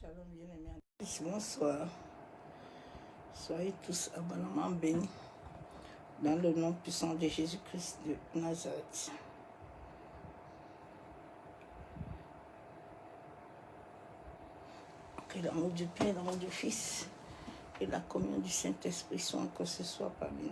Shalom, bien-aimés. Bonsoir. Soyez tous abondamment bénis dans le nom puissant de Jésus-Christ de Nazareth. Que l'amour du Père, l'amour du Fils et la communion du Saint-Esprit soient encore ce soir parmi nous.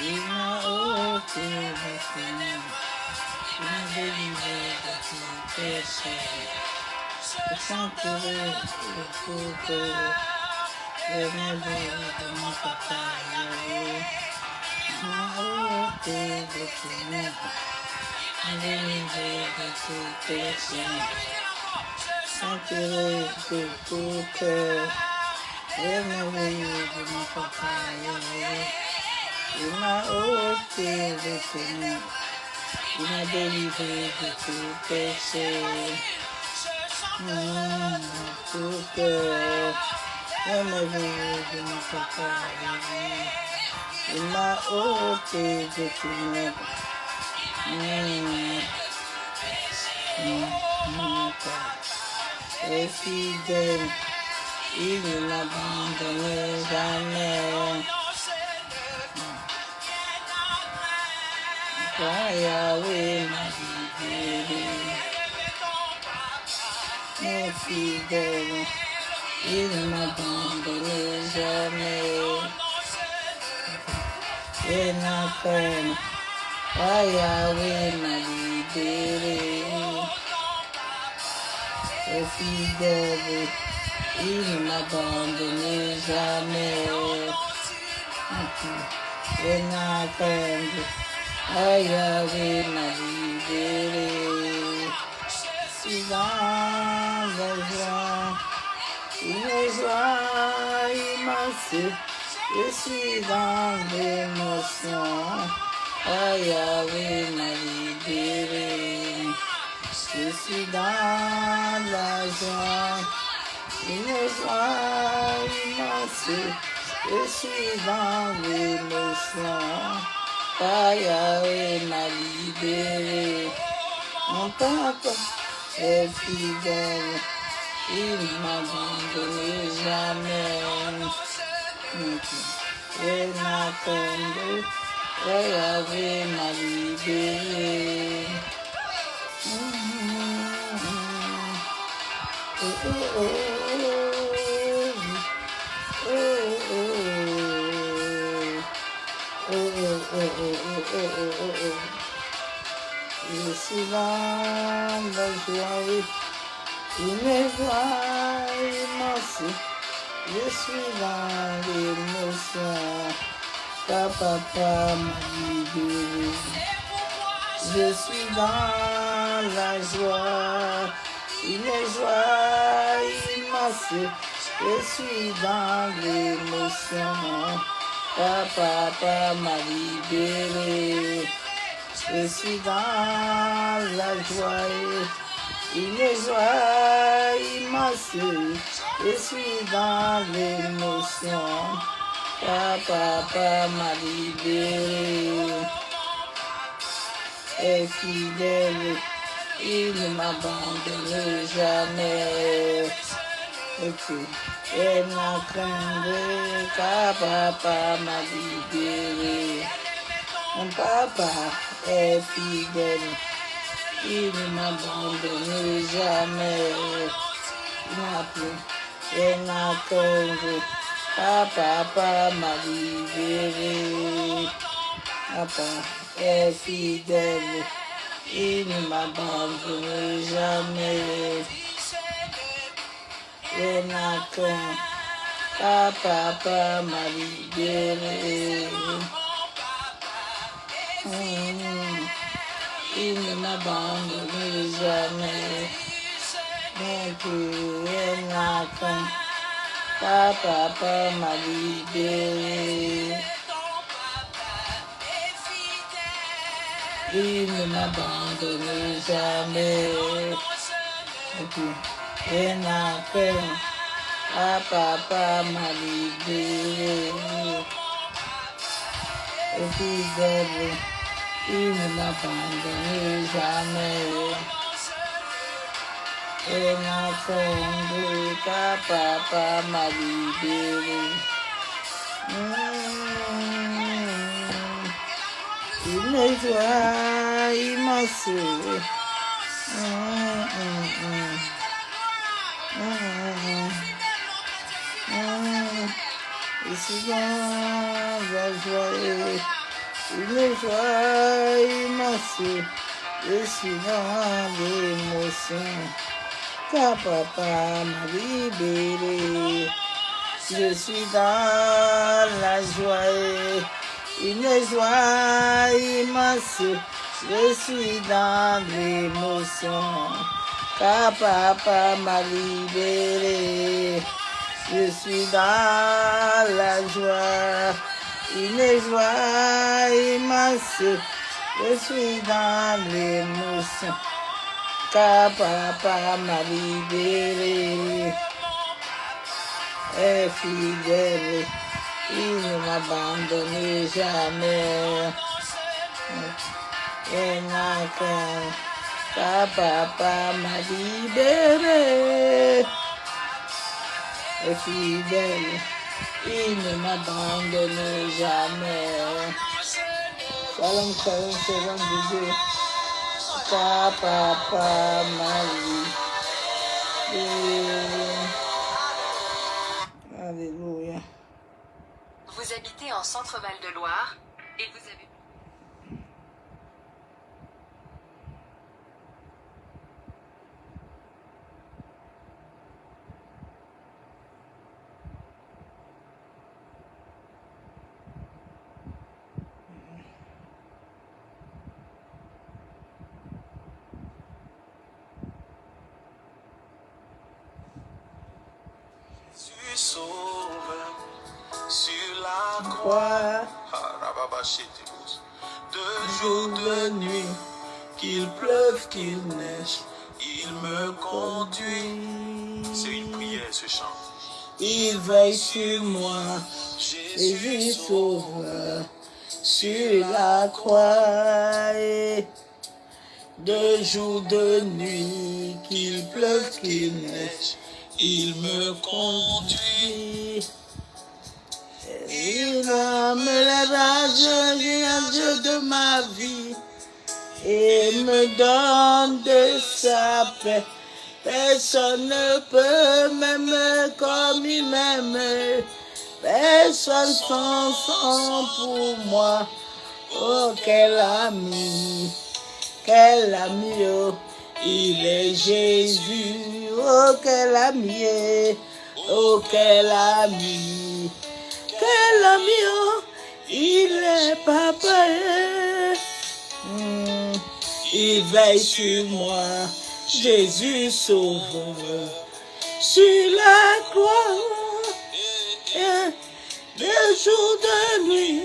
Il m'a ôté le Seigneur, il m'a délivré de tout péché. Je chanterai le tout cœur, je m'élève de mon papa Yahweh. Il m'a ôté le Seigneur, il m'a délivré de tout péché. Je chanterai de tout cœur, je m'élève de mon papa Yahweh. Il m'a ôté le Seigneur, il m'a délivré de tout péché. Tout cœur, je m'élève de mon papa Yahweh. Il m'a ôté de ténèbres. Mon Père est fidèle, il ne m'abandonne jamais. Quand Yahweh m'a libéré, est fidèle, il ne m'abandonne jamais. Et ma peine, Yahweh m'a libéré. Est fidèle, il ne m'abandonne jamais. Et ma peine, Yahweh m'a libéré. Je suis dans la joie, une joie immense. Je suis dans l'émotion, Yahweh m'a libéré. Je suis dans la joie, une joie immense. Je suis dans l'émotion, Yahweh m'a libéré. Mon papa est fidèle, il ne m'abandonne jamais. Et ma peine, Yahweh m'a libéré. Je suis dans la joie, une joie immense. Je suis dans l'émotion, car papa m'a libéré. Je suis dans la joie, une joie immense. Je suis dans l'émotion, car papa m'a libéré. Je suis dans la joie, une joie immense. Je suis dans l'émotion, car papa m'a libéré. Est fidèle, il ne m'abandonne jamais. Et puis, elle n'a craint car papa m'a libéré. Mon papa est fidèle, il ne m'abandonne jamais. Il n'a plus, elle n'a craint car papa m'a libéré. Papa est fidèle, il ne m'abandonne jamais. Je n'ai craint, car papa m'a libéré. Il ne m'abandonne jamais. Mais plus je n'ai craint, car papa m'a libéré. Il ne m'abandonne jamais. Et puis, je n'ai craint, car papa m'a libéré. Et fidèle, il ne m'abandonne jamais. Je n'ai craint, car papa m'a libéré. Une joie immense. Je suis dans la joie, une joie immense. Je suis dans l'émotion, car papa m'a libéré. Je suis dans la joie, une joie immense. Je suis dans l'émotion, car papa m'a libéré. Je suis dans la joie, une joie immense. Je suis dans l'émotion, car papa m'a libéré. Est fidèle, il ne m'abandonne jamais. Et n'a craint, car papa m'a libéré. Est fidèle, il ne m'abandonne jamais. Shalom, shalom, shalom de Dieu, car papa m'a libéré. Alléluia. Vous habitez en Centre-Val de Loire et vous avez... Sauve sur la Croix, de jour, jour, de nuit, qu'il pleuve, qu'il neige, il me conduit. C'est une conduit. prière ce chant. Il veille sur moi, Jésus Jésus sauve. sauveur, sur la croix. Et de jour, de nuit, qu'il pleuve, qu'il neige, Il me conduit. il me lèvera, je de ma vie, et me donne de sa paix. Personne ne peut m'aimer comme il m'aime. Personne sans sang pour moi. Oh, quel ami, oh. Il est Jésus. Oh, quel ami, oh, quel ami. Quel ami, oh, il est papa. Il veille sur moi, Jésus sauveur, sur la croix. De jour, de nuit,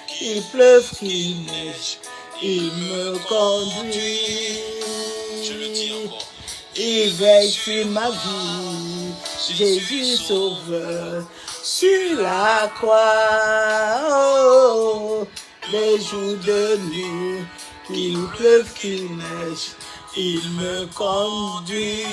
qu'il pleuve, qu'il neige, il me conduit. Je le dis encore. Il veille sur ma vie, Jésus sauveur, sur la croix. Oh, les jours de nuit, qu'il pleuve, qu'il neige, il me conduit.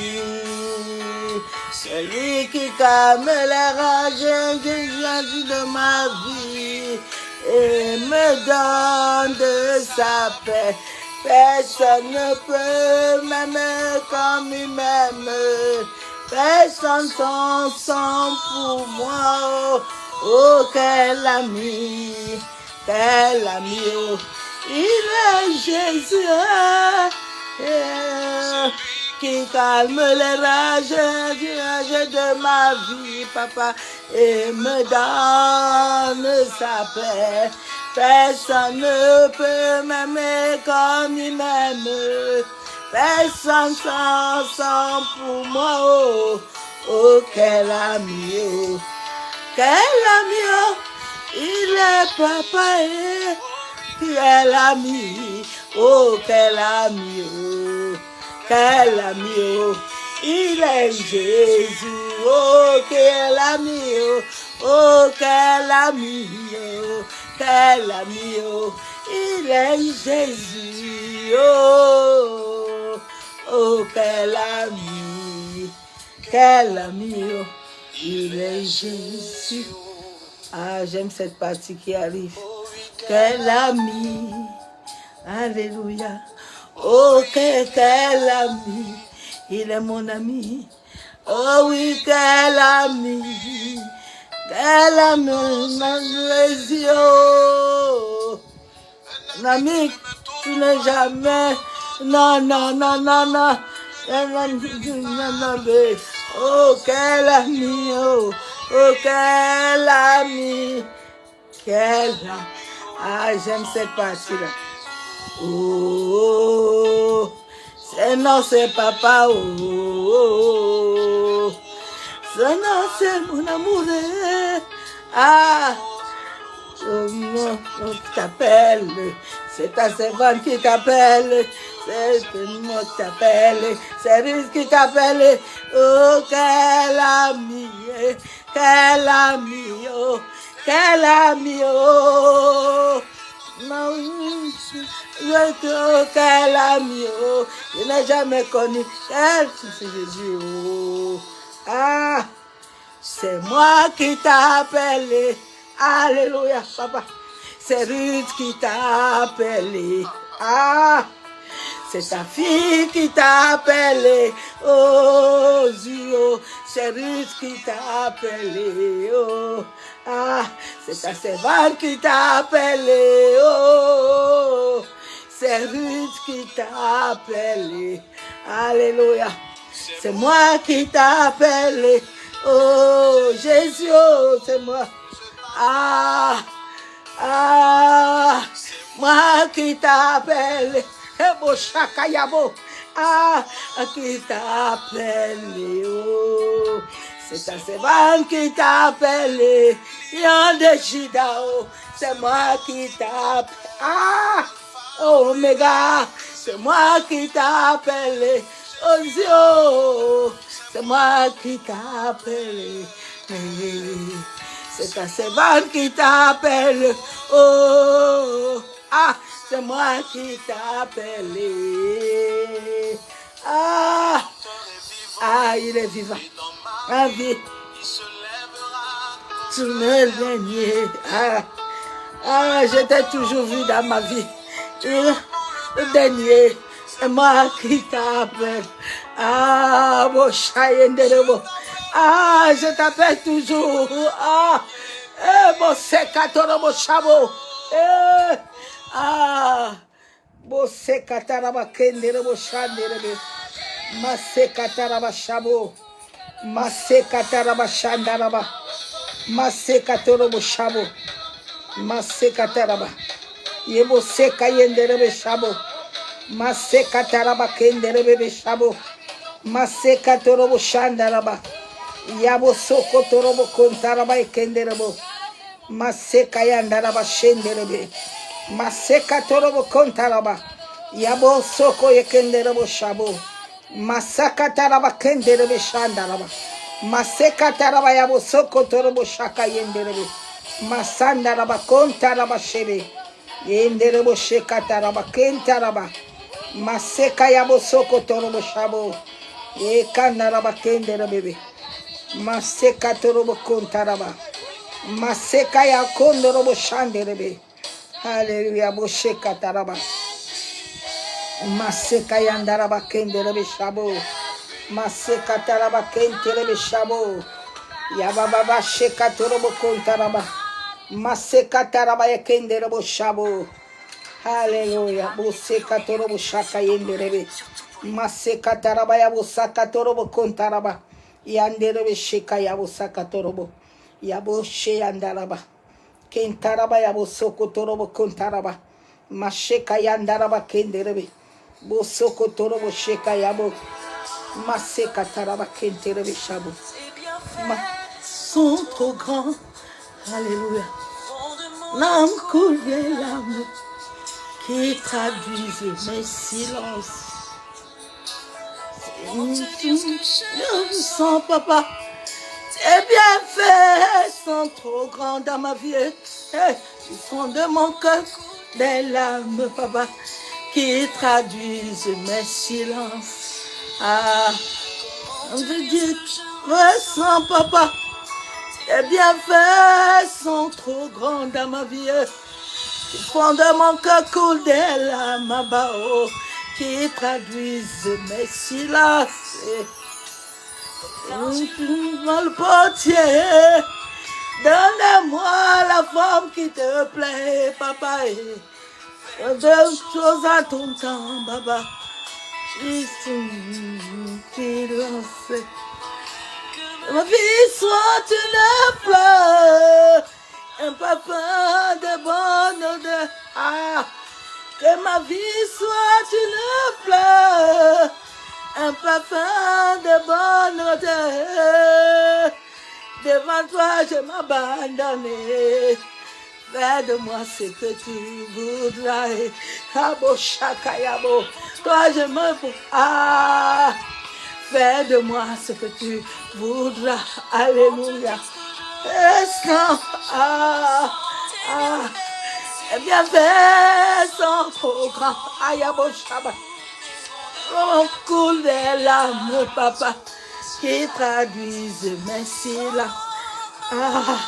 Celui qui calme les rages de ma vie et me donne de sa paix. Personne ne peut m'aimer comme il m'aime. Personne s'en sent pour moi. Oh, oh, quel ami, oh. Il est Jésus. Qui calme les rages de ma vie, papa, et me donne sa paix. Personne ne peut m'aimer comme il m'aime. Personne s'en sent pour moi. Oh, oh, quel ami, oh. Quel ami, oh. Il est papa, quel ami, oh, quel ami, oh. Quel ami, oh, il est Jésus, oh, quel ami, oh, oh, quel ami, oh, quel ami, oh, il est Jésus, oh, oh, quel ami, oh, il est Jésus. Ah, j'aime cette partie qui arrive. Quel ami, alléluia. Oh, quel ami, il est mon ami. Oh oui, quel ami, mes yeux. Un ami, tu n'es jamais. Non. Oh, quel ami, oh, quel ami, Ah, j'aime cette partie-là. Oh, c'est papa, oh, c'est mon amour, ah, oh non, qui t'appelle, c'est ta servante qui t'appelle, c'est moi qui t'appelle, c'est Ruth qui t'appelle, oh, quel ami, oh, quel ami, oh. Quel ami, oh, je n'ai jamais connu. Quel c'est Jésus, oh. Ah, c'est moi qui t'a appelé. Alléluia, papa. C'est Ruth qui t'a appelé. Ah, c'est ta fille qui t'a appelé. Oh, Dieu, c'est Ruth qui t'a appelé. Oh, ah, c'est ta servante qui t'a appelé. Oh, c'est Ruth qui t'a appelé. Alléluia. C'est moi qui t'a appelé. Oh, Jésus, oh, c'est moi. Ah, moi qui t'a appelé. Ah, qui t'a appelé. Oh, c'est ta servante qui t'a appelé. Yande Jidao, c'est moi qui t'a appelé. Ah, Oméga, c'est moi qui t'a appelé. Oh Dieu, c'est moi qui t'a appelé. C'est ta servante qui t'a appelé. Oh, ah, c'est moi qui t'a appelé. Ah, il est vivant. Ma vie. Tu me l'aignais. Je t'ai toujours vu dans ma vie. Le dernier, c'est moi qui t'appelle. Mon chat je t'appelle toujours. Mon sécateur, mon chameau. Mon sécateur, ma kendere, mon chandere. Ma sécateur, ma chameau. Ma sécateur, ma chandaraba. Ma sécateur, mon chameau. Ma sécateur, Yebo seka yenderebe shabo. Maseka taraba kenderebe shabo. Maseka torobo shandaraba. Yabo soko torobo kontaraba kenderebo. Maseka yandaraba shenderebe. Maseka torobo kontaraba. Yabo soko yekenderebo shabo. Masaka taraba kenderebe shandaraba. Maseka taraba yabo soko torobo shaka yenderebe. Masanda raba konta raba shebe. Yenderebo sheka taraba kenta raba. Maseka yabo soko torobo shabo. Ekanda raba kenderebe. Maseka torobo konta raba. Maseka ya kondorobo shanderebe. Hallelujah. Bo sheka taraba. Maseka yandaraba kenderebe shabo. Maseka taraba kenterebe shabo. Yababa sheka torobo kontaraba. Maseka taraba yekenderebo shabo. Hallelujah. Boseka torobo shaka yenderebe. Maseka taraba yabo saka torobo kontaraba. Yanderebe sheka yabo saka torobo. Yabo she yandaraba. Kentaraba yabo soko torobo kontaraba. Masheka yandaraba kenderebe. Bosoko torobo sheka yabo. Maseka taraba kenterebe shabo. Sont trop grands. Alléluia. L'âme coule des larmes qui traduisent mes silences. Je vous sens, papa. Tes bienfaits sont trop grands dans ma vie. Ils font de mon cœur des larmes, papa, qui traduisent mes silences. Ah, je dis, ressens, papa. Tes bienfaits sont trop grands dans ma vie. Ils font de mon cœur coule des larmes, oh, qui traduisent mes silences. Le portier, donne-moi la forme qui te plaît, papa. Deux choses à ton temps, papa. Ils sont silence. Ma vie soit une fleur, un parfum de bonne odeur. Ah, que ma vie soit une fleur, un parfum de bonne odeur. Devant toi, je m'abandonne. Fais de moi ce que tu voudras. Abo shakayabo. Toi, je me... Ah, fais de moi ce que tu voudras. Alléluia. Eh bien, fais sans trop grand. Ayabo shaba. On coule des larmes, papa, qui traduisent mes silences. Ah,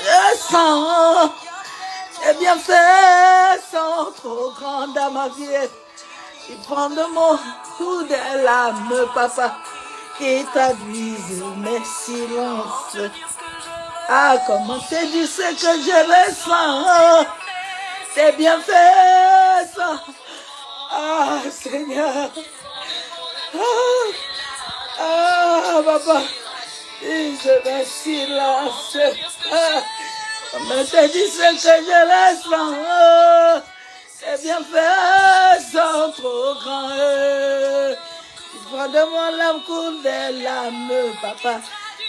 je sens. Eh bien, fais sans trop grand dans ma vie. Ils prend de mon coup des larmes, papa, qui traduisent mes silences. Ah, comment te dire ce que je ressens? C'est bien fait, ça. Ah, Seigneur. Papa, je mes silence. Comment te dire ce que je ressens? C'est bien fait, sans trop grand. Il prend de mon âme coule des larmes, papa,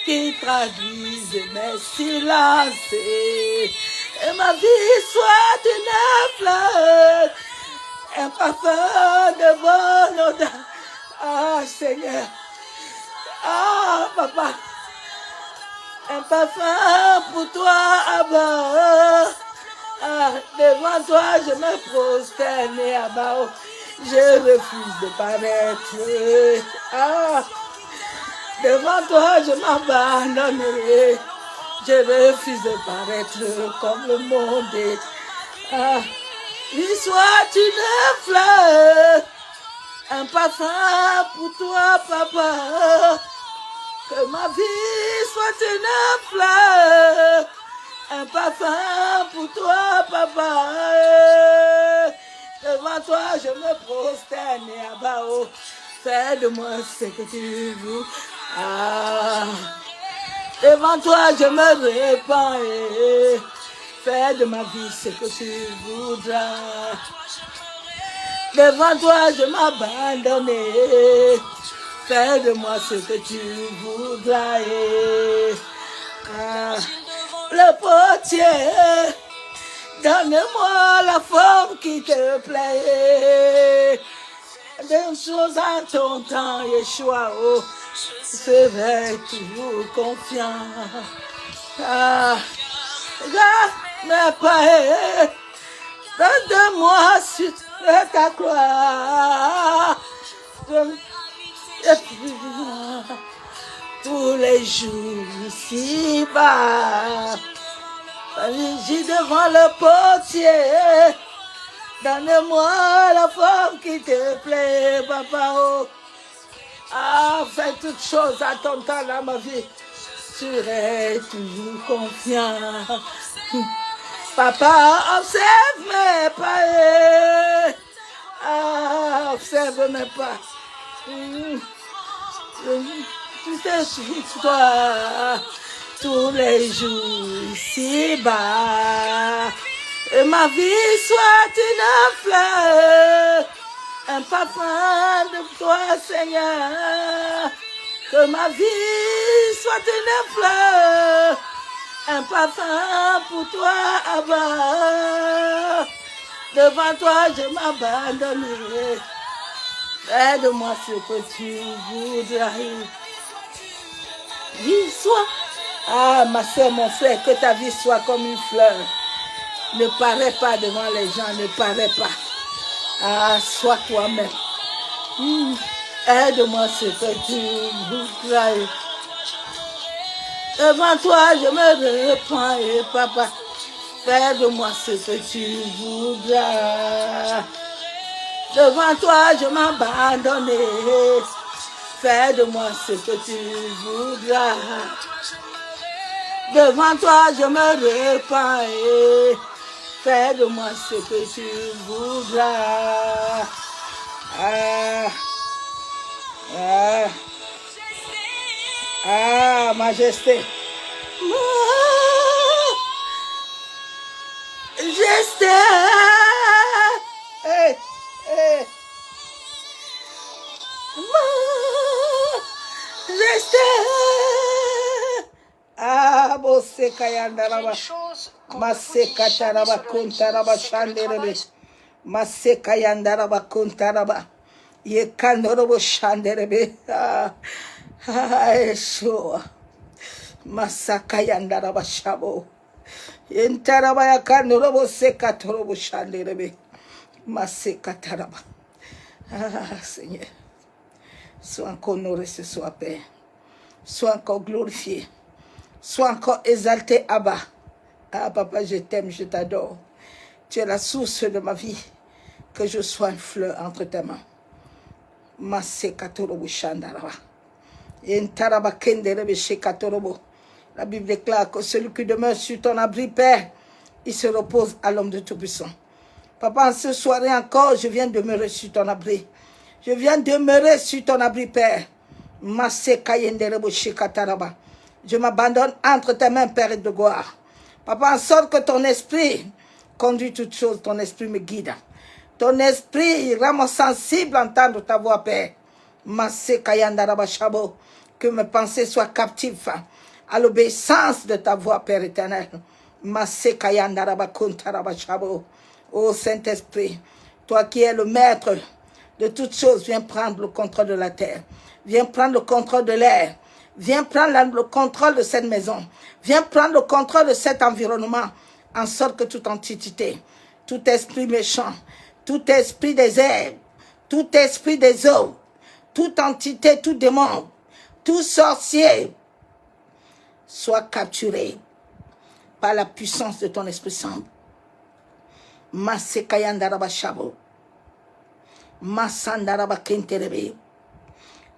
qui traduisent mes silences. Et ma vie soit une fleur, un parfum de bonne odeur. Ah, Seigneur. Ah, papa. Un parfum pour toi, Abba. Ah, devant toi, je me prosterne, Abba. Je refuse de paraître. Ah, devant toi, je m'abandonne. Je refuse de paraître comme le monde. Ah, lui soit une fleur, un parfum pour toi, papa. Que ma vie soit une fleur, un parfum pour toi, papa. Devant toi, je me prosterne, Abba. Fais de moi ce que tu veux. Ah. Devant toi, je me répands. Fais de ma vie ce que tu voudras. Devant toi, je m'abandonne. Fais de moi ce que tu voudras. Ah, le portier, donne-moi la forme qui te plaît. D'une chose à ton temps, Yeshua. Oh, je serai toujours confiant. Ah, regarde mes pas, donne-moi sur ta croix. Et puis, tous les jours ici-bas, j'ai devant le portier. Donne-moi la forme qui te plaît, papa. Oh. Ah, fais toutes choses à ton temps dans ma vie. Tu serai toujours confiant. Papa, observe mes pas. Ah, observe mes pas. Tu te suis toi tous les jours ici-bas. Et ma vie soit une fleur, un parfum de toi, Seigneur. Que ma vie soit une fleur, un parfum pour toi, Abba. Devant toi, je m'abandonnerai. Fais de moi ce que tu voudras. Vie soit. Ah, ma soeur, mon frère, que ta vie soit comme une fleur. Ne parais pas devant les gens, ne parais pas. Ah, sois toi-même. Aide-moi ce que tu voudras. Devant toi, je me reprends, et papa. Fais de moi ce que tu voudras. Devant toi, je m'abandonne. Fais de moi ce que tu voudras. Devant toi, je me repens. Fais de moi ce que tu voudras. Ah, ah, ah, majesté. Majesté. Hey, hey. Majesté. Ah, bosse kayandaraba. Maseka taraba kuntaraba shanderebe. Maseka yandaraba kuntaraba. Ye kandorobo shanderebe. Ah, Yeshua. Masaka yandaraba shabo. Yentaraba ya kandorobo seka torobo shanderebe. Maseka taraba. Ah, Seigneur. Sois encore honoré ce soir, Père. Sois encore glorifié. Sois encore exalté, Abba. Ah, papa, je t'aime, je t'adore. Tu es la source de ma vie. Que je sois une fleur entre tes mains. La Bible déclare que celui qui demeure sur ton abri, Père, il se repose à l'homme de Tout-Puissant. Papa, en ce soir encore, je viens demeurer sur ton abri. Je viens demeurer sur ton abri, Père. Je m'abandonne entre tes mains, Père de gloire. Papa, en sorte que ton esprit conduit toutes choses, ton esprit me guide. Ton esprit rend sensible à entendre ta voix, Père. Que mes pensées soient captives à l'obéissance de ta voix, Père éternel. Ô Saint-Esprit, toi qui es le maître de toutes choses, viens prendre le contrôle de la terre. Viens prendre le contrôle de l'air. Viens prendre le contrôle de cette maison. Viens prendre le contrôle de cet environnement. En sorte que toute entité, tout esprit méchant, tout esprit des airs, tout esprit des eaux, toute entité, tout démon, tout sorcier, soit capturé par la puissance de ton Esprit Saint.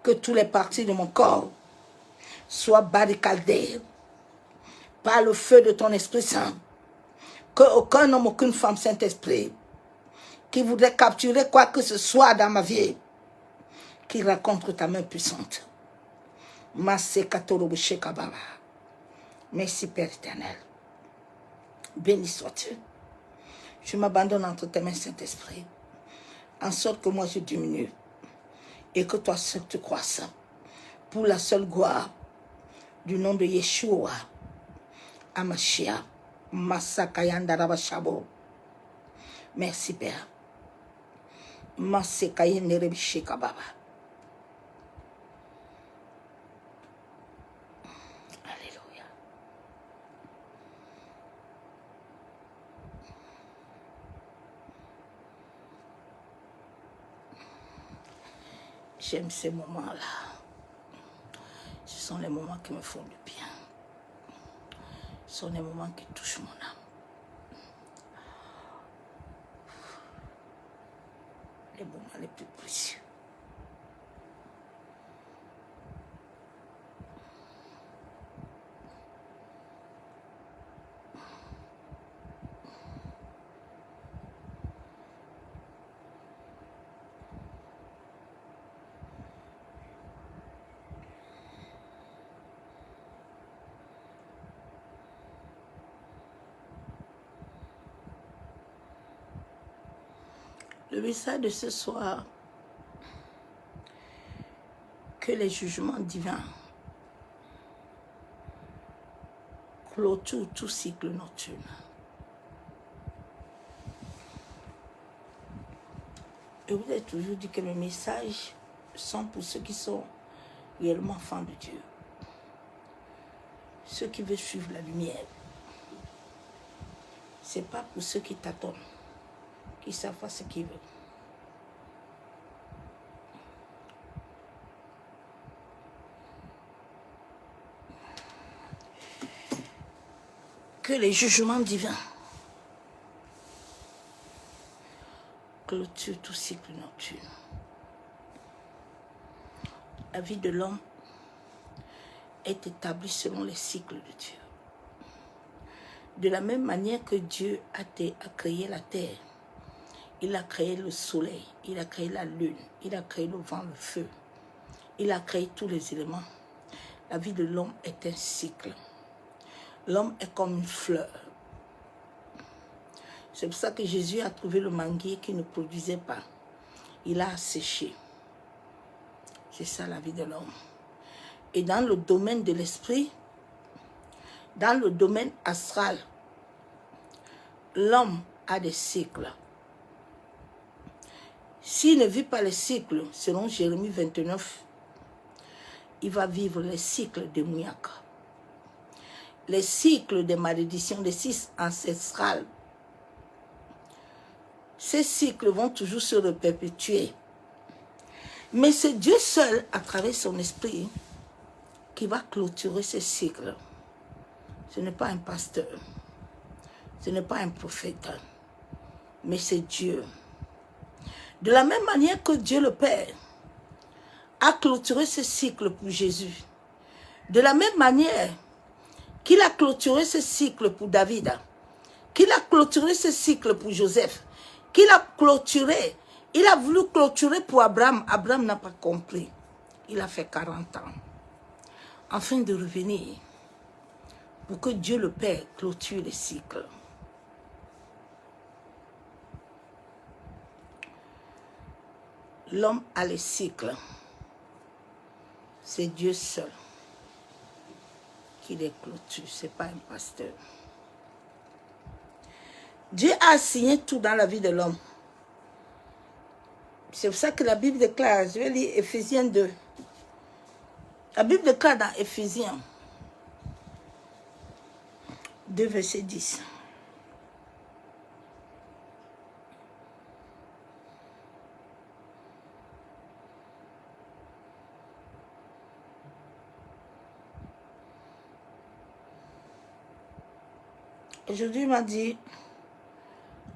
Que tous les parties de mon corps soient barricadés par le feu de ton Esprit Saint. Que aucun homme, aucune femme, Saint-Esprit, qui voudrait capturer quoi que ce soit dans ma vie, qui rencontre ta main puissante. Merci, Père éternel. Béni sois-tu. Je m'abandonne entre tes mains, Saint-Esprit, en sorte que moi je diminue et que toi seul tu croisses. Pour la seule gloire du nom de Yeshua, Amashia, Masakayandarabashabo. Merci, Père. Masekayenderebishekababa. J'aime ces moments-là. Ce sont les moments qui me font du bien. Ce sont les moments qui touchent mon âme. Les moments les plus précieux. Le message de ce soir, que les jugements divins clôturent tout cycle nocturne. Je vous ai toujours dit que mes messages sont pour ceux qui sont réellement enfants de Dieu. Ceux qui veulent suivre la lumière. Ce n'est pas pour ceux qui tâtonnent, qui savent pas ce qu'ils veulent. Que les jugements divins clôturent tout cycle nocturne. La vie de l'homme est établie selon les cycles de Dieu. De la même manière que Dieu a créé la terre, il a créé le soleil, il a créé la lune, il a créé le vent, le feu, il a créé tous les éléments. La vie de l'homme est un cycle. L'homme est comme une fleur. C'est pour ça que Jésus a trouvé le manguier qui ne produisait pas. Il a asséché. C'est ça la vie de l'homme. Et dans le domaine de l'esprit, dans le domaine astral, l'homme a des cycles. S'il ne vit pas les cycles, selon Jérémie 29, il va vivre les cycles démoniaques. Les cycles de malédiction, les cycles ancestrales. Ces cycles vont toujours se perpétuer. Mais c'est Dieu seul, à travers son esprit, qui va clôturer ces cycles. Ce n'est pas un pasteur, ce n'est pas un prophète, mais c'est Dieu. De la même manière que Dieu le Père a clôturé ce cycle pour Jésus, de la même manière qu'il a clôturé ce cycle pour David, qu'il a clôturé ce cycle pour Joseph, qu'il a clôturé, il a voulu clôturer pour Abraham. Abraham n'a pas compris. Il a fait 40 ans. Afin de revenir, pour que Dieu le Père clôture les cycles. L'homme a les cycles. C'est Dieu seul qui les clôture, ce n'est pas un pasteur. Dieu a assigné tout dans la vie de l'homme. C'est pour ça que la Bible déclare, je vais lire Éphésiens 2. La Bible déclare dans Éphésiens 2, verset 10. Aujourd'hui, il m'a dit,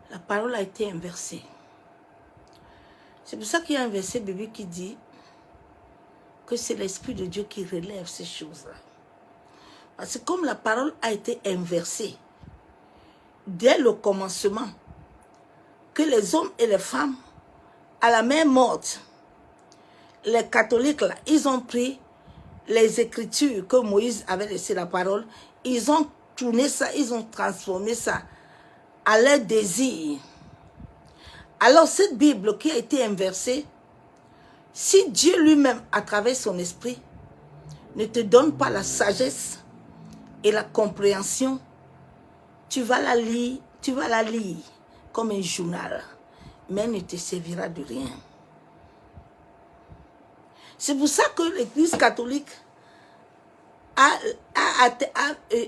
la parole a été inversée. C'est pour ça qu'il y a un verset biblique qui dit que c'est l'Esprit de Dieu qui relève ces choses-là. Parce que comme la parole a été inversée, dès le commencement, que les hommes et les femmes, à la même mort, les catholiques, là, ils ont pris les écritures que Moïse avait laissé la parole, ils ont tourné ça, ils ont transformé ça à leur désir. Alors cette Bible qui a été inversée, si Dieu lui-même, à travers son esprit, ne te donne pas la sagesse et la compréhension, tu vas la lire comme un journal, mais elle ne te servira de rien. C'est pour ça que l'Église catholique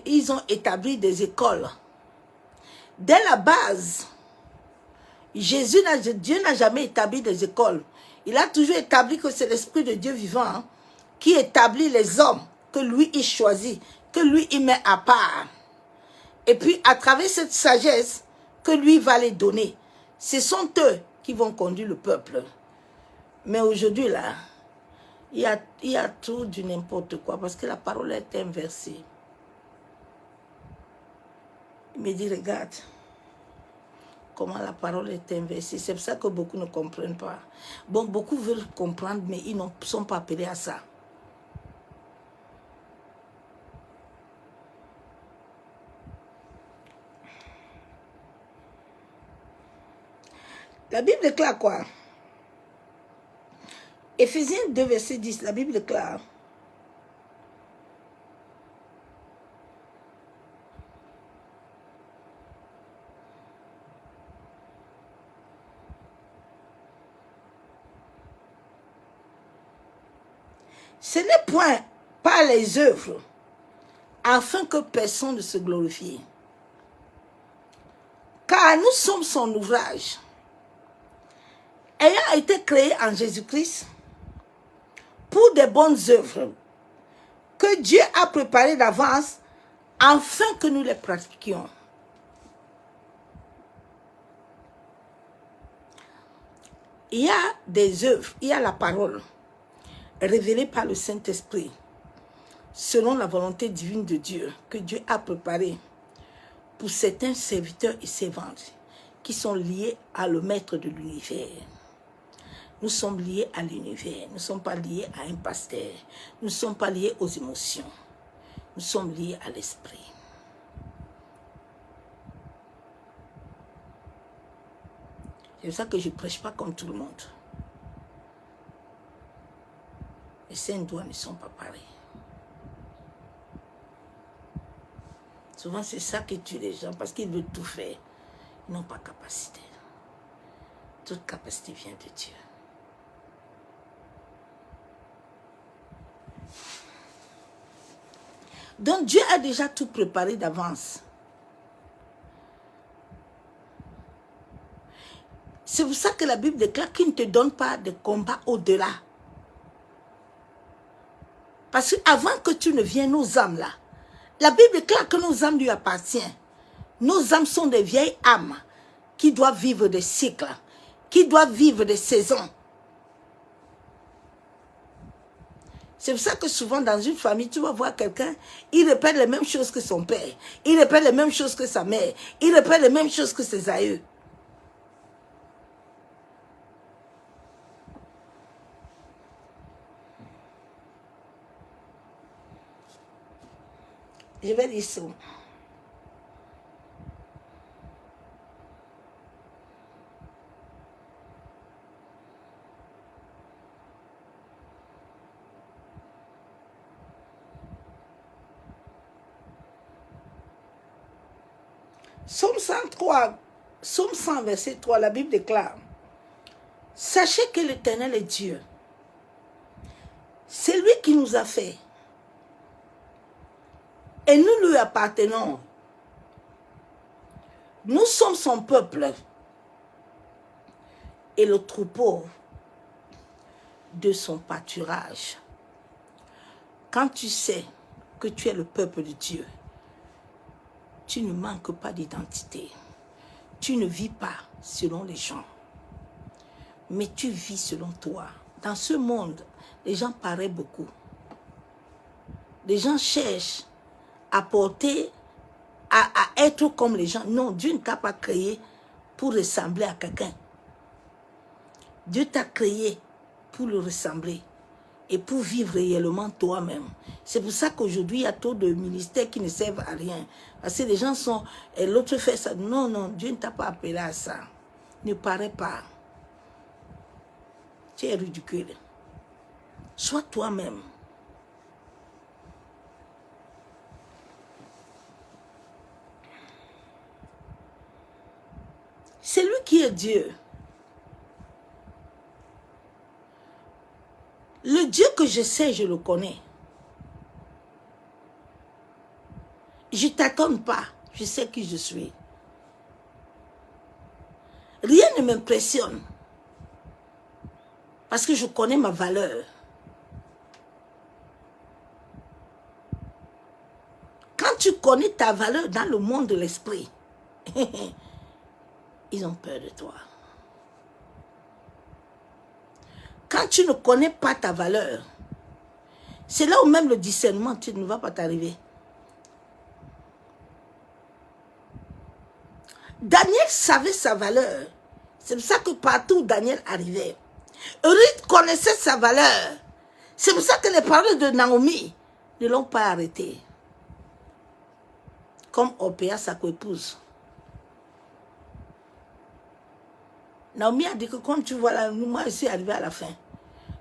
ils ont établi des écoles. Dès la base, Dieu n'a jamais établi des écoles. Il a toujours établi que c'est l'Esprit de Dieu vivant hein, qui établit les hommes que lui, il choisit, que lui, il met à part. Et puis, à travers cette sagesse que lui va les donner, ce sont eux qui vont conduire le peuple. Mais aujourd'hui, là, il y a tout du n'importe quoi parce que la parole est inversée. Il me dit, regarde comment la parole est inversée. C'est pour ça que beaucoup ne comprennent pas. Bon, beaucoup veulent comprendre, mais ils ne sont pas appelés à ça. La Bible déclare quoi? Éphésiens 2, verset 10, la Bible déclare. Ce n'est point par les œuvres, afin que personne ne se glorifie. Car nous sommes son ouvrage, ayant été créés en Jésus-Christ pour des bonnes œuvres que Dieu a préparées d'avance afin que nous les pratiquions. Il y a des œuvres, il y a la parole révélée par le Saint-Esprit selon la volonté divine de Dieu que Dieu a préparée pour certains serviteurs et servantes qui sont liés à le maître de l'univers. Nous sommes liés à l'univers. Nous ne sommes pas liés à un pasteur. Nous ne sommes pas liés aux émotions. Nous sommes liés à l'esprit. C'est pour ça que je ne prêche pas comme tout le monde. Les saints doigts ne sont pas pareils. Souvent, c'est ça qui tue les gens parce qu'ils veulent tout faire. Ils n'ont pas capacité. Toute capacité vient de Dieu. Donc Dieu a déjà tout préparé d'avance. C'est pour ça que la Bible déclare qu'il ne te donne pas de combat au-delà. Parce qu'avant que tu ne viennes, nos âmes là, la Bible déclare que nos âmes lui appartiennent. Nos âmes sont des vieilles âmes qui doivent vivre des cycles, qui doivent vivre des saisons. C'est pour ça que souvent dans une famille, tu vas voir quelqu'un, il répète les mêmes choses que son père, il répète les mêmes choses que sa mère, il répète les mêmes choses que ses aïeux. Je vais dire ça. Psaume 103, Psaume 100, verset 3, la Bible déclare: sachez que l'Éternel est Dieu. C'est lui qui nous a fait. Et nous lui appartenons. Nous sommes son peuple et le troupeau de son pâturage. Quand tu sais que tu es le peuple de Dieu, tu ne manques pas d'identité. Tu ne vis pas selon les gens, mais tu vis selon toi. Dans ce monde, les gens paraissent beaucoup. Les gens cherchent à porter, à être comme les gens. Non, Dieu ne t'a pas créé pour ressembler à quelqu'un. Dieu t'a créé pour le ressembler et pour vivre réellement toi-même. C'est pour ça qu'aujourd'hui, il y a trop de ministères qui ne servent à rien. Parce que les gens sont... Et l'autre fait ça. Non, non, Dieu ne t'a pas appelé à ça. Ne parais pas. Tu es ridicule. Sois toi-même. C'est lui qui est Dieu. Le Dieu que je sais, je le connais. Je ne t'attends pas. Je sais qui je suis. Rien ne m'impressionne. Parce que je connais ma valeur. Quand tu connais ta valeur dans le monde de l'esprit, ils ont peur de toi. Quand tu ne connais pas ta valeur, c'est là où même le discernement, tu ne vas pas t'arriver. Daniel savait sa valeur. C'est pour ça que partout où Daniel arrivait, Ruth connaissait sa valeur. C'est pour ça que les paroles de Naomi ne l'ont pas arrêté. Comme Orpea, sa co-épouse. Naomi a dit que quand tu vois là, moi je suis arrivé à la fin.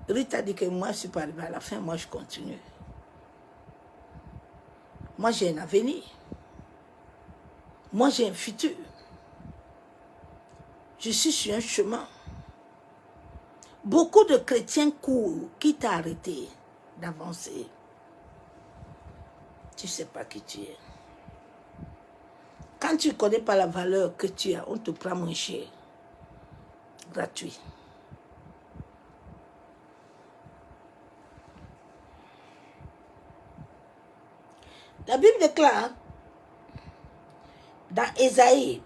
Ruth a dit que moi je ne suis pas arrivé à la fin, moi je continue. Moi j'ai un avenir. Moi j'ai un futur. Je suis sur un chemin. Beaucoup de chrétiens courent, qui t'a arrêté d'avancer. Tu ne sais pas qui tu es. Quand tu ne connais pas la valeur que tu as, on te prend moins cher. Gratuit. La Bible déclare dans Ésaïe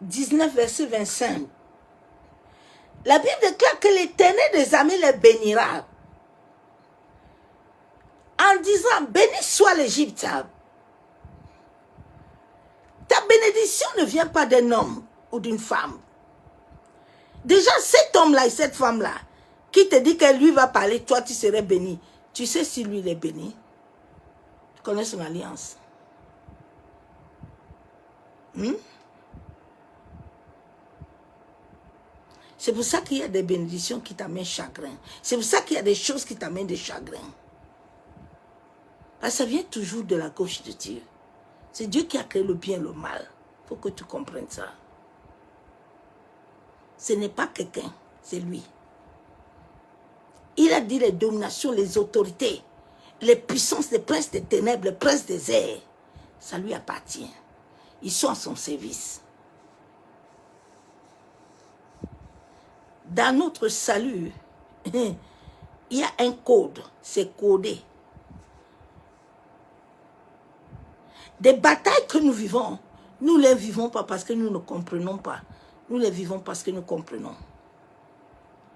19, verset 25, la Bible déclare que l'Éternel des armées les bénira en disant, béni soit l'Égypte. Ta bénédiction ne vient pas d'un homme ou d'une femme. Déjà, cet homme-là et cette femme-là, qui te dit que lui va parler, toi tu serais béni. Tu sais si lui il est béni? Tu connais son alliance? C'est pour ça qu'il y a des bénédictions qui t'amènent chagrin. C'est pour ça qu'il y a des choses qui t'amènent des chagrins. Parce que ça vient toujours de la gauche de Dieu. C'est Dieu qui a créé le bien et le mal. Il faut que tu comprennes ça. Ce n'est pas quelqu'un, c'est lui. Il a dit les dominations, les autorités, les puissances des princes des ténèbres, les princes des airs. Ça lui appartient. Ils sont à son service. Dans notre salut, il y a un code, c'est codé. Des batailles que nous vivons, nous ne les vivons pas parce que nous ne comprenons pas. Nous les vivons parce que nous comprenons.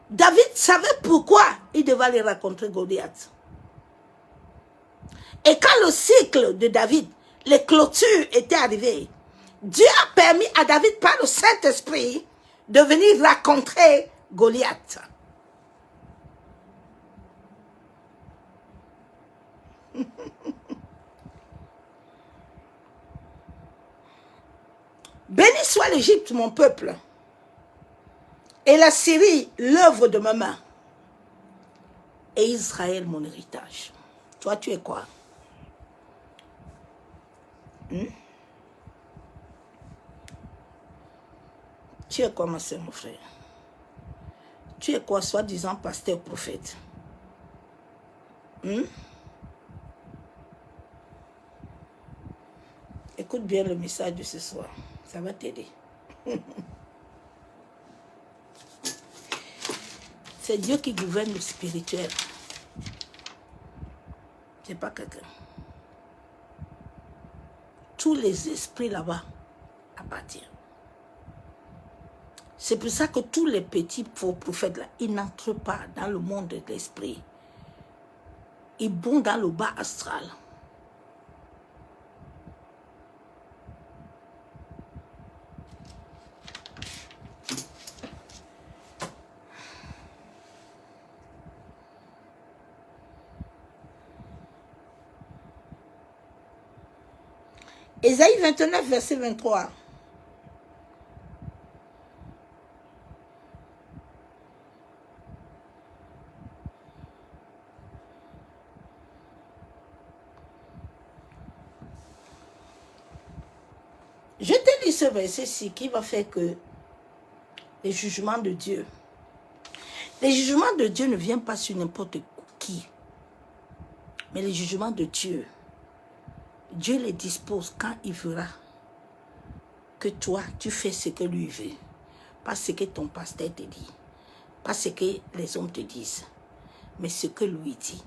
David savait pourquoi il devait aller rencontrer Goliath. Et quand le cycle de David, les clôtures étaient arrivées, Dieu a permis à David par le Saint-Esprit de venir rencontrer Goliath. Béni soit l'Égypte, mon peuple, et la Syrie, l'œuvre de ma main, et Israël, mon héritage. Toi, tu es quoi? Tu es quoi, ma soeur, mon frère? Tu es quoi, soi-disant pasteur, prophète? Écoute bien le message de ce soir. Ça va t'aider. C'est Dieu qui gouverne le spirituel. C'est pas quelqu'un. Tous les esprits là-bas appartiennent. C'est pour ça que tous les petits faux prophètes là, ils n'entrent pas dans le monde de l'esprit. Ils vont dans le bas astral. Ésaïe 29, verset 23. Je te dis ce verset-ci qui va faire que les jugements de Dieu, les jugements de Dieu ne viennent pas sur n'importe qui, mais les jugements de Dieu, Dieu les dispose quand il verra que toi, tu fais ce que lui veut, pas ce que ton pasteur te dit. Pas ce que les hommes te disent, mais ce que lui dit.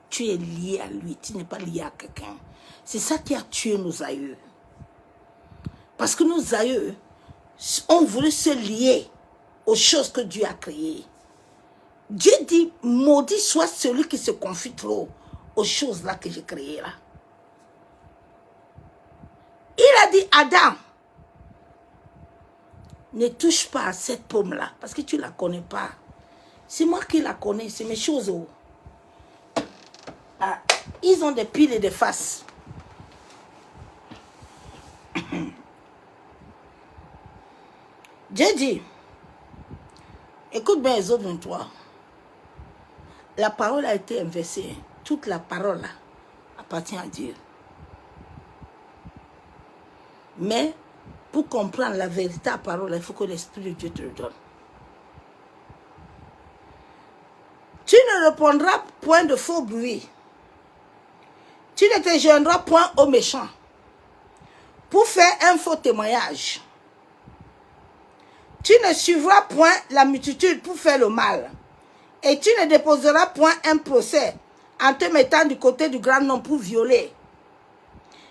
Tu es lié à lui, tu n'es pas lié à quelqu'un. C'est ça qui a tué nos aïeux. Parce que nos aïeux ont voulu se lier aux choses que Dieu a créées. Dieu dit, maudit soit celui qui se confie trop aux choses là que j'ai créées là. Il a dit, Adam, ne touche pas à cette pomme là, parce que tu ne la connais pas. C'est moi qui la connais, c'est mes choses. Oh. Ah, ils ont des piles et des faces. Dieu dit, écoute bien les autres 23. La parole a été inversée. Toute la parole là, appartient à Dieu. Mais pour comprendre la véritable parole, il faut que l'Esprit de Dieu te le donne. Tu ne répondras point de faux bruit. Tu ne te joindras point aux méchants pour faire un faux témoignage. Tu ne suivras point la multitude pour faire le mal. Et tu ne déposeras point un procès en te mettant du côté du grand nombre pour violer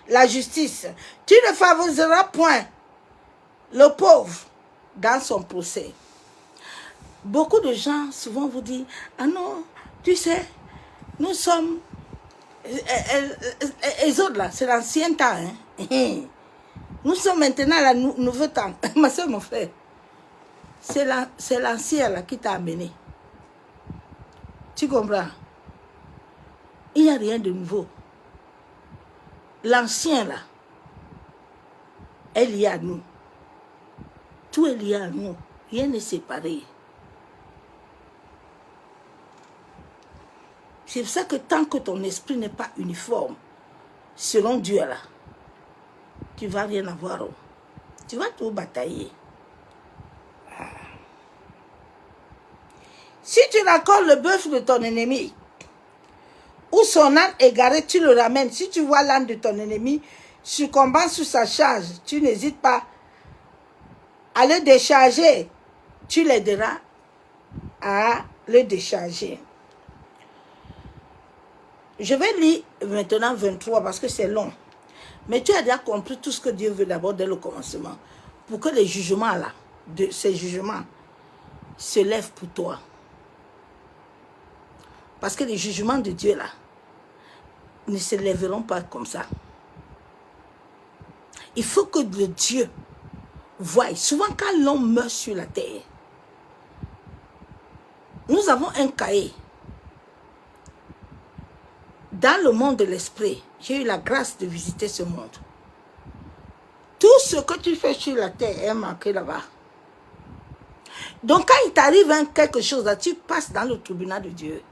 la justice. Tu ne favoriseras point le pauvre dans son procès. Beaucoup de gens souvent vous disent, ah non, tu sais, nous sommes... Les autres là, c'est l'ancien temps. Hein? Nous sommes maintenant à la nouveau temps. Ma soeur, mon frère, c'est l'ancien là qui t'a amené. Tu comprends? Il n'y a rien de nouveau. L'ancien là est lié à nous. Tout est lié à nous. Rien n'est séparé. C'est pour ça que tant que ton esprit n'est pas uniforme, selon Dieu là, tu ne vas rien avoir. Tu vas tout batailler. Ah. Si tu raccordes le bœuf de ton ennemi, ou son âne égaré, tu le ramènes. Si tu vois l'âne de ton ennemi succombant sous sa charge, tu n'hésites pas à le décharger. Tu l'aideras à le décharger. Je vais lire maintenant 23 parce que c'est long. Mais tu as déjà compris tout ce que Dieu veut d'abord dès le commencement. Pour que les jugements là, ces jugements, se lèvent pour toi. Parce que les jugements de Dieu là, ne se lèveront pas comme ça. Il faut que le Dieu voie. Souvent quand l'homme meurt sur la terre, nous avons un cahier. Dans le monde de l'esprit, j'ai eu la grâce de visiter ce monde. Tout ce que tu fais sur la terre est marqué là-bas. Donc quand il t'arrive quelque chose là, tu passes dans le tribunal de Dieu.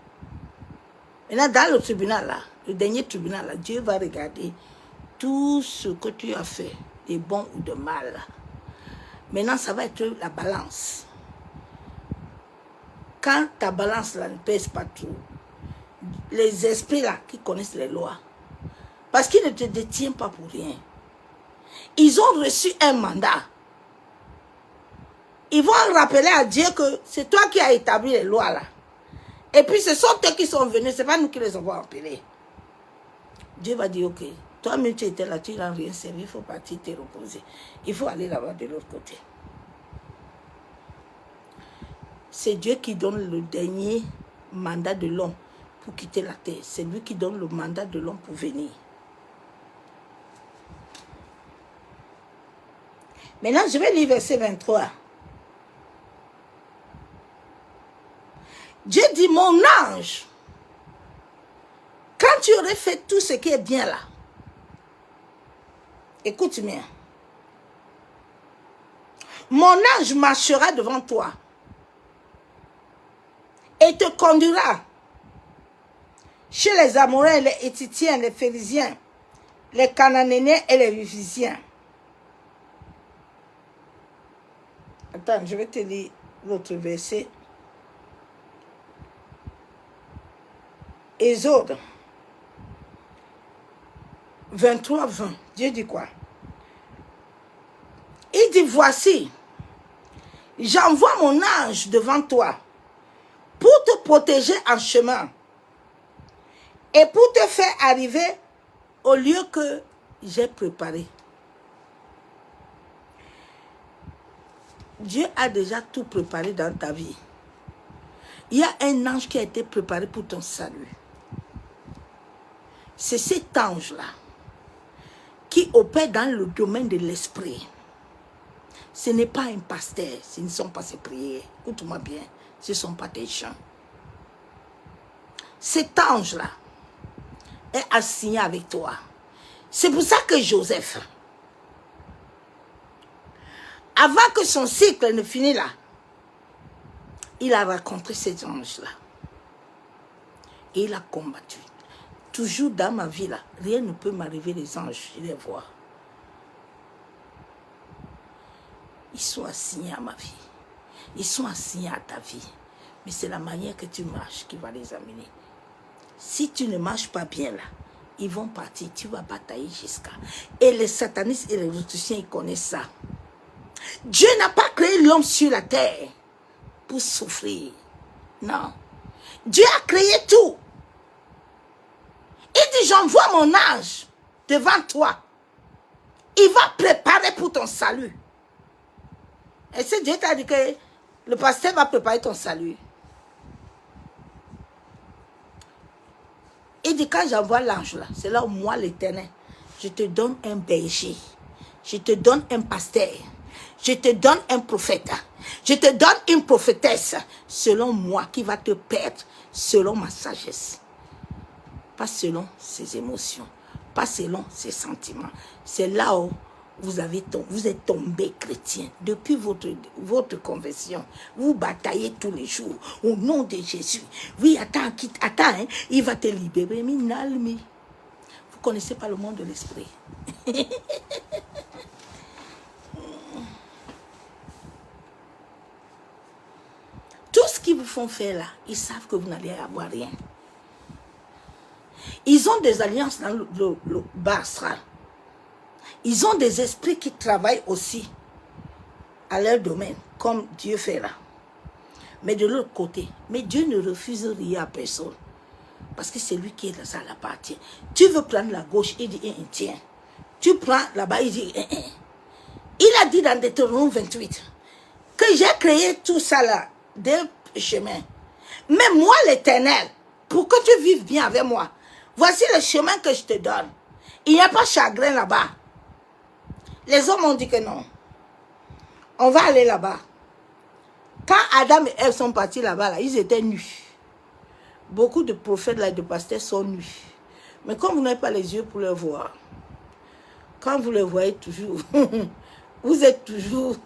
Maintenant dans le tribunal là, le dernier tribunal là, Dieu va regarder tout ce que tu as fait, de bon ou de mal. Maintenant ça va être la balance. Quand ta balance là ne pèse pas trop, les esprits là qui connaissent les lois, parce qu'ils ne te détiennent pas pour rien. Ils ont reçu un mandat. Ils vont rappeler à Dieu que c'est toi qui as établi les lois là. Et puis ce sont eux qui sont venus, ce n'est pas nous qui les avons appelés. Dieu va dire, ok, toi-même tu étais là, tu n'as rien servi, il faut partir te reposer. Il faut aller là-bas de l'autre côté. C'est Dieu qui donne le dernier mandat de l'homme pour quitter la terre. C'est lui qui donne le mandat de l'homme pour venir. Maintenant, je vais lire verset 23. Dieu dit, mon ange, quand tu aurais fait tout ce qui est bien là, écoute bien, mon ange marchera devant toi et te conduira chez les Amoréens, les Hétitiens, les Phérésiens, les Cananéens et les Rivisiens. Attends, je vais te lire l'autre verset. Exode 23, 20. Dieu dit quoi? Il dit, voici, j'envoie mon ange devant toi pour te protéger en chemin et pour te faire arriver au lieu que j'ai préparé. Dieu a déjà tout préparé dans ta vie. Il y a un ange qui a été préparé pour ton salut. C'est cet ange-là qui opère dans le domaine de l'esprit. Ce n'est pas un pasteur, ce ne sont pas ses prières. Écoute-moi bien, ce ne sont pas tes chants. Cet ange-là est assigné avec toi. C'est pour ça que Joseph, avant que son cycle ne finisse là, il a rencontré cet ange-là. Et il a combattu. Toujours dans ma vie là, rien ne peut m'arriver, les anges, je les vois. Ils sont assignés à ma vie. Ils sont assignés à ta vie. Mais c'est la manière que tu marches qui va les amener. Si tu ne marches pas bien là, ils vont partir. Tu vas batailler jusqu'à... Et les satanistes et les rituciens, ils connaissent ça. Dieu n'a pas créé l'homme sur la terre pour souffrir. Non. Dieu a créé tout. Il dit, j'envoie mon ange devant toi. Il va préparer pour ton salut. Et si Dieu t'a dit que le pasteur va préparer ton salut. Il dit, quand j'envoie l'ange là, c'est là où moi, l'Éternel, je te donne un berger. Je te donne un pasteur. Je te donne un prophète. Je te donne une prophétesse selon moi qui va te perdre, selon ma sagesse. Pas selon ses émotions, pas selon ses sentiments. C'est là où vous êtes tombé chrétien. Depuis votre conversion, vous bataillez tous les jours au nom de Jésus. Oui, attends, hein, il va te libérer. Vous connaissez pas le monde de l'esprit. Tout ce qu'ils vous font faire là, ils savent que vous n'allez avoir rien. Ils ont des alliances dans le bas astral. Ils ont des esprits qui travaillent aussi à leur domaine, comme Dieu fait là. Mais de l'autre côté, mais Dieu ne refuse rien à personne. Parce que c'est lui qui est là, ça l'appartient. Tu veux prendre la gauche, il dit, tiens. Tu prends là-bas, il dit, Il a dit dans Deutéronome 28 que j'ai créé tout ça là, des chemins. Mais moi, l'Éternel, pour que tu vives bien avec moi, voici le chemin que je te donne. Il n'y a pas de chagrin là-bas. Les hommes ont dit que non. On va aller là-bas. Quand Adam et Ève sont partis là-bas, là, ils étaient nus. Beaucoup de prophètes là, de pasteurs sont nus. Mais comme vous n'avez pas les yeux pour le voir, quand vous le voyez toujours, vous êtes toujours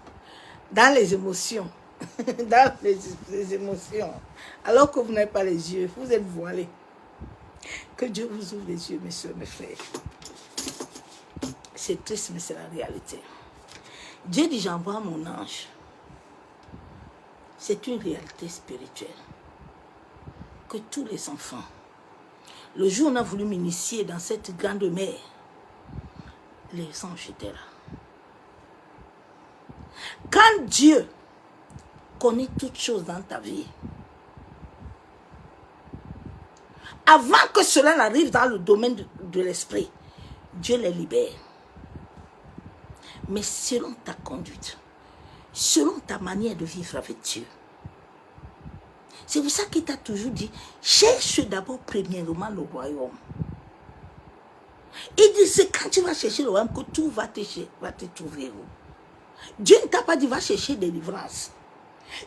dans les émotions. Dans les émotions. Alors que vous n'avez pas les yeux, vous êtes voilés. Que Dieu vous ouvre les yeux, mes soeurs, mes frères. C'est triste, mais c'est la réalité. Dieu dit, j'envoie mon ange. C'est une réalité spirituelle. Que tous les enfants, le jour où on a voulu m'initier dans cette grande mer, les anges étaient là. Quand Dieu connaît toutes choses dans ta vie, avant que cela n'arrive dans le domaine de l'esprit, Dieu les libère. Mais selon ta conduite, selon ta manière de vivre avec Dieu. C'est pour ça qu'il t'a toujours dit, cherche d'abord premièrement le royaume. Il dit, c'est quand tu vas chercher le royaume que tout va te trouver. Dieu ne t'a pas dit, va chercher délivrance.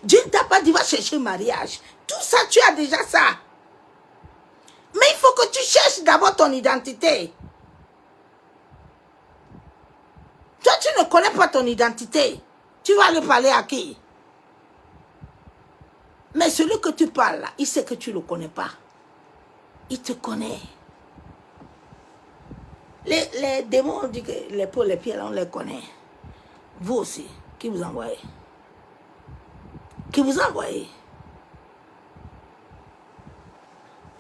Dieu ne t'a pas dit, va chercher mariage. Tout ça, tu as déjà ça. Mais il faut que tu cherches d'abord ton identité. Toi, tu ne connais pas ton identité. Tu vas aller parler à qui? Mais celui que tu parles là, il sait que tu ne le connais pas. Il te connaît. Les démons ont dit que les peaux, les pieds là, on les connaît. Vous aussi, qui vous envoyez? Qui vous envoyez?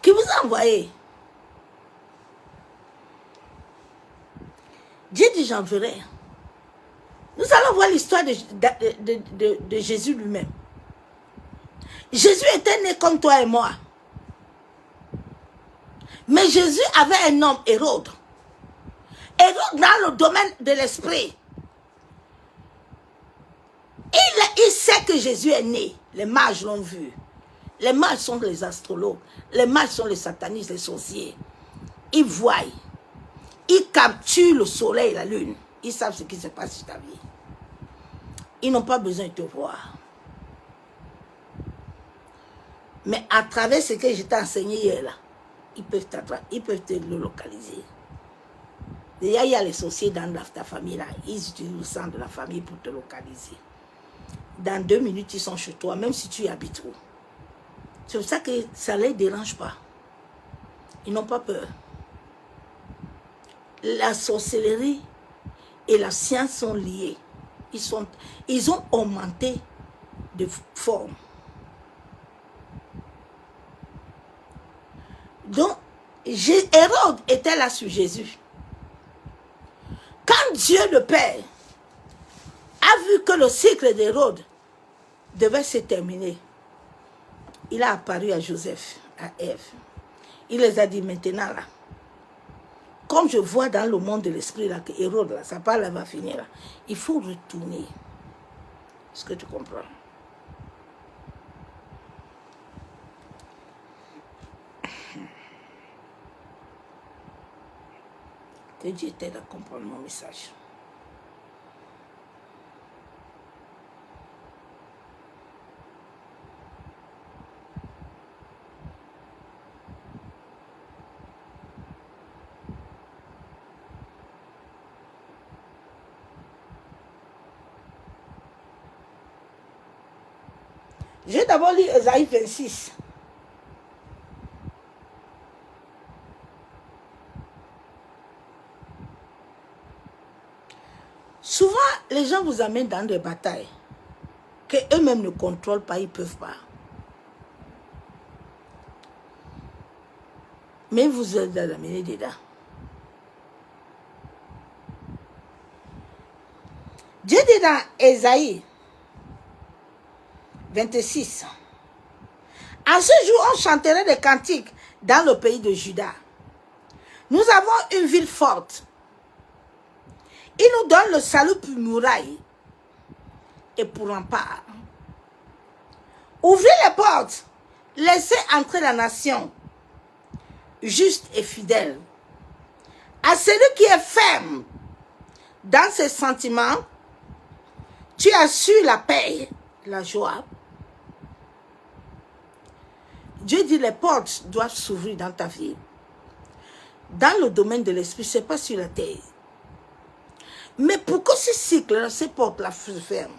Qui vous envoyez? Dieu dit, j'enverrai. Nous allons voir l'histoire de Jésus lui-même. Jésus était né comme toi et moi. Mais Jésus avait un nom, Hérode. Hérode, dans le domaine de l'esprit, il sait que Jésus est né. Les mages l'ont vu. Les mages sont les astrologues. Les mages sont les satanistes, les sorciers. Ils voient. Ils capturent le soleil et la lune. Ils savent ce qui se passe sur ta vie. Ils n'ont pas besoin de te voir. Mais à travers ce que je t'ai enseigné hier, là, ils peuvent te le localiser. Déjà, il y a les sorciers dans ta famille, là. Ils utilisent le sang de la famille pour te localiser. Dans 2 minutes, ils sont chez toi, même si tu y habites où. C'est pour ça que ça ne les dérange pas. Ils n'ont pas peur. La sorcellerie et la science sont liées. Ils ont augmenté de forme. Donc, Hérode était là sur Jésus. Quand Dieu le Père a vu que le cycle d'Hérode devait se terminer, il a apparu à Joseph, à Ève. Il les a dit maintenant là, comme je vois dans le monde de l'esprit là, que Hérode là, sa part là va finir là, il faut retourner. Est-ce que tu comprends? Que Dieu t'aide à comprendre mon message. J'ai d'abord lu Ésaïe 26. Souvent, les gens vous amènent dans des batailles qu'eux-mêmes ne contrôlent pas, ils ne peuvent pas. Mais vous êtes amenés dedans. Dieu dit dans Ésaïe 26. En ce jour, on chanterait des cantiques dans le pays de Juda. Nous avons une ville forte. Il nous donne le salut pour muraille et pour rempart. Ouvrez les portes, laissez entrer la nation, juste et fidèle. À celui qui est ferme dans ses sentiments, tu assures la paix, la joie. Dieu dit les portes doivent s'ouvrir dans ta vie. Dans le domaine de l'esprit, ce n'est pas sur la terre. Mais pour que ce cycle, ces portes-là se ferment,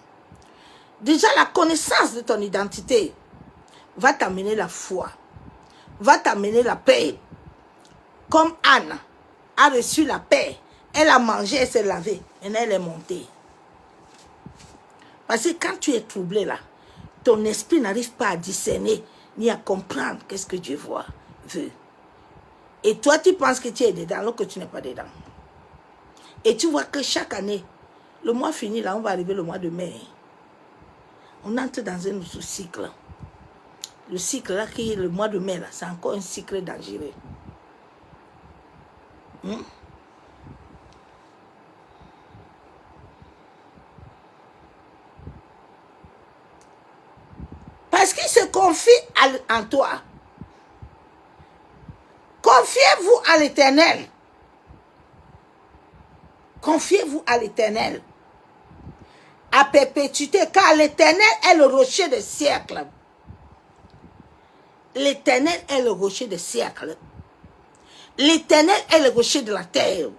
déjà la connaissance de ton identité va t'amener la foi, va t'amener la paix. Comme Anne a reçu la paix, elle a mangé, elle s'est lavée, et elle est montée. Parce que quand tu es troublé là, ton esprit n'arrive pas à discerner, ni à comprendre qu'est-ce que Dieu veut. Et toi, tu penses que tu es dedans, alors que tu n'es pas dedans. Et tu vois que chaque année, le mois fini, là, on va arriver le mois de mai. On entre dans un autre cycle. Le cycle là, qui est le mois de mai, là, c'est encore un cycle dangereux. Parce qu'il se confie en toi. Confiez-vous à l'Éternel. Confiez-vous à l'Éternel. À perpétuité, car l'Éternel est le rocher des siècles. L'Éternel est le rocher des siècles. L'Éternel est le rocher de la terre.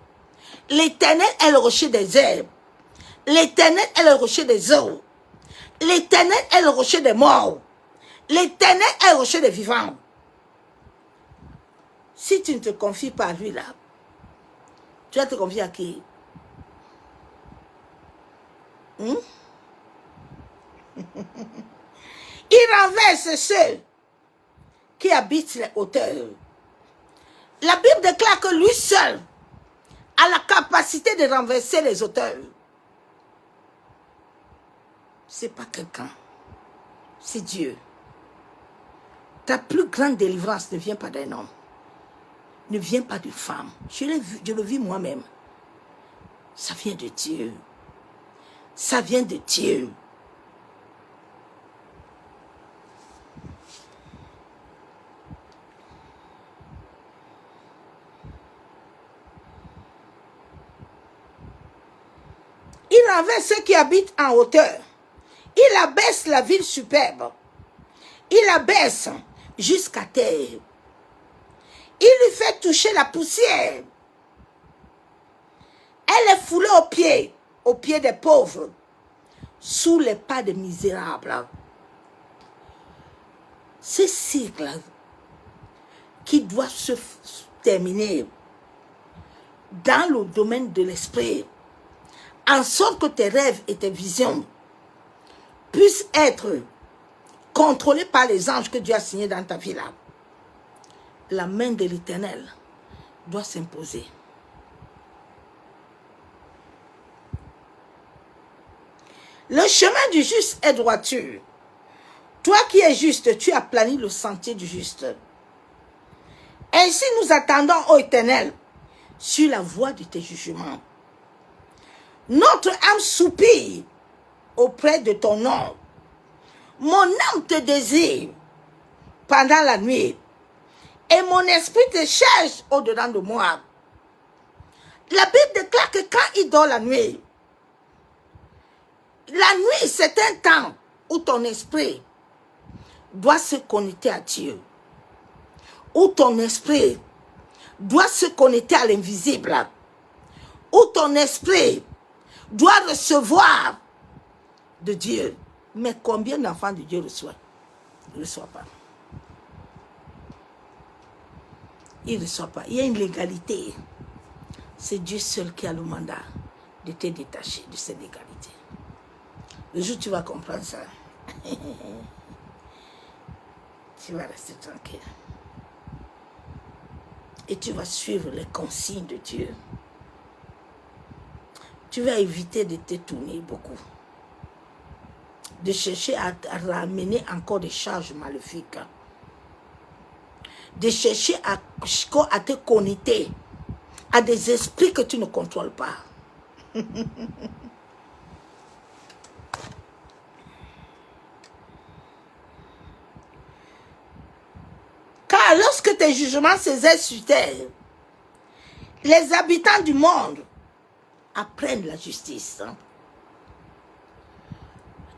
L'Éternel est le rocher des herbes. L'Éternel est le rocher des eaux. L'Éternel est le rocher des morts. L'Éternel est le rocher des vivants. Si tu ne te confies pas à lui là, tu vas te confier à qui? Il renverse ceux qui habitent les hauteurs. La Bible déclare que lui seul a la capacité de renverser les hauteurs. c'est pas quelqu'un, c'est Dieu. Ta plus grande délivrance ne vient pas d'un homme, ne vient pas d'une femme. Je le vis moi-même. Ça vient de Dieu. Ça vient de Dieu. Il renverse ceux qui habitent en hauteur. Il abaisse la ville superbe. Il abaisse jusqu'à terre. Il lui fait toucher la poussière. Elle est foulée aux pieds des pauvres, sous les pas des misérables. Ce cycle qui doit se terminer dans le domaine de l'esprit, en sorte que tes rêves et tes visions puissent être contrôlés par les anges que Dieu a signés dans ta vie là. La main de l'Éternel doit s'imposer. Le chemin du juste est droiture. Toi qui es juste, tu aplanis le sentier du juste. Ainsi nous attendons, ô Éternel, sur la voie de tes jugements. Notre âme soupire auprès de ton nom. Mon âme te désire pendant la nuit. Et mon esprit te cherche au-dedans de moi. La Bible déclare que quand il dort la nuit, c'est un temps où ton esprit doit se connecter à Dieu. Où ton esprit doit se connecter à l'invisible. Où ton esprit doit recevoir de Dieu. Mais combien d'enfants de Dieu reçoivent? Il ne reçoit pas. Il ne reçoit pas. Il y a une légalité. C'est Dieu seul qui a le mandat de te détacher de cette légalité. Le jour où tu vas comprendre ça, tu vas rester tranquille. Et tu vas suivre les consignes de Dieu. Tu vas éviter de te tourner beaucoup. De chercher à ramener encore des charges maléfiques. De chercher à te connecter à des esprits que tu ne contrôles pas. Car lorsque tes jugements s'exercent sur terre, les habitants du monde apprennent la justice.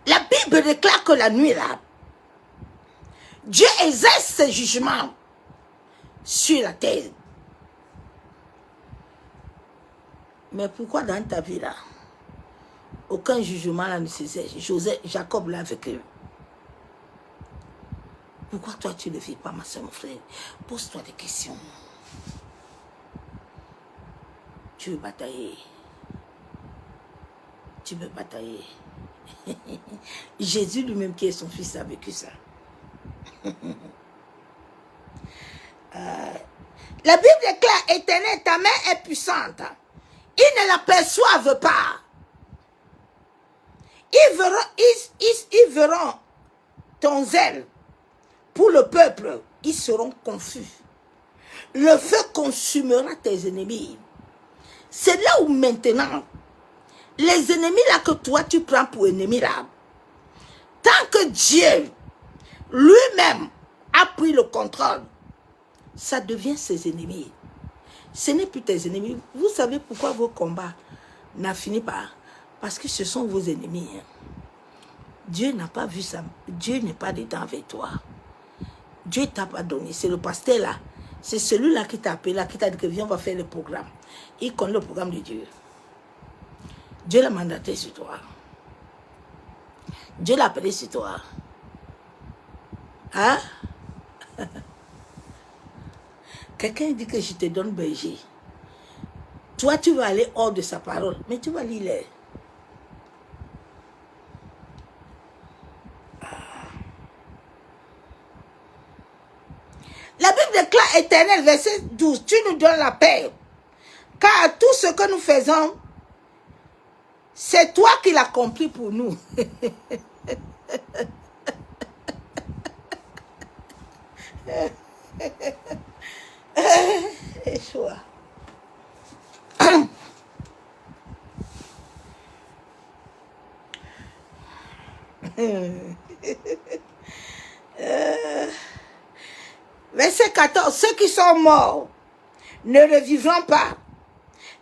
La Bible déclare que la nuit là, Dieu exerce ses jugements sur la terre. Mais pourquoi dans ta vie là, aucun jugement là ne s'exerce? Jacob l'a vécu. Pourquoi toi tu ne le vis pas, ma soeur, mon frère? Pose-toi des questions. Tu veux batailler. Tu veux batailler. Jésus lui-même qui est son fils a vécu ça. La Bible déclare, Éternel, ta main est puissante. Ils ne l'aperçoivent pas. Ils verront ton zèle pour le peuple. Ils seront confus. Le feu consumera tes ennemis. C'est là où maintenant, les ennemis là que toi tu prends pour ennemis là, tant que Dieu lui-même a pris le contrôle, ça devient ses ennemis. Ce n'est plus tes ennemis. Vous savez pourquoi vos combats n'ont fini pas? Parce que ce sont vos ennemis. Dieu n'a pas vu ça. Dieu n'est pas dedans avec toi. Dieu t'a pas donné. C'est le pasteur là. C'est celui-là qui t'a appelé, là, qui t'a dit que viens, on va faire le programme. Il connaît le programme de Dieu. Dieu l'a mandaté sur toi. Dieu l'a appelé sur toi. Hein? Quelqu'un dit que je te donne berger. Toi, tu vas aller hors de sa parole, mais tu vas lire. La Bible déclare, Éternel, verset 12, « Tu nous donnes la paix, car tout ce que nous faisons C'est toi qui l'as compris pour nous. Échoua. Verset 14. Ceux qui sont morts ne revivront pas.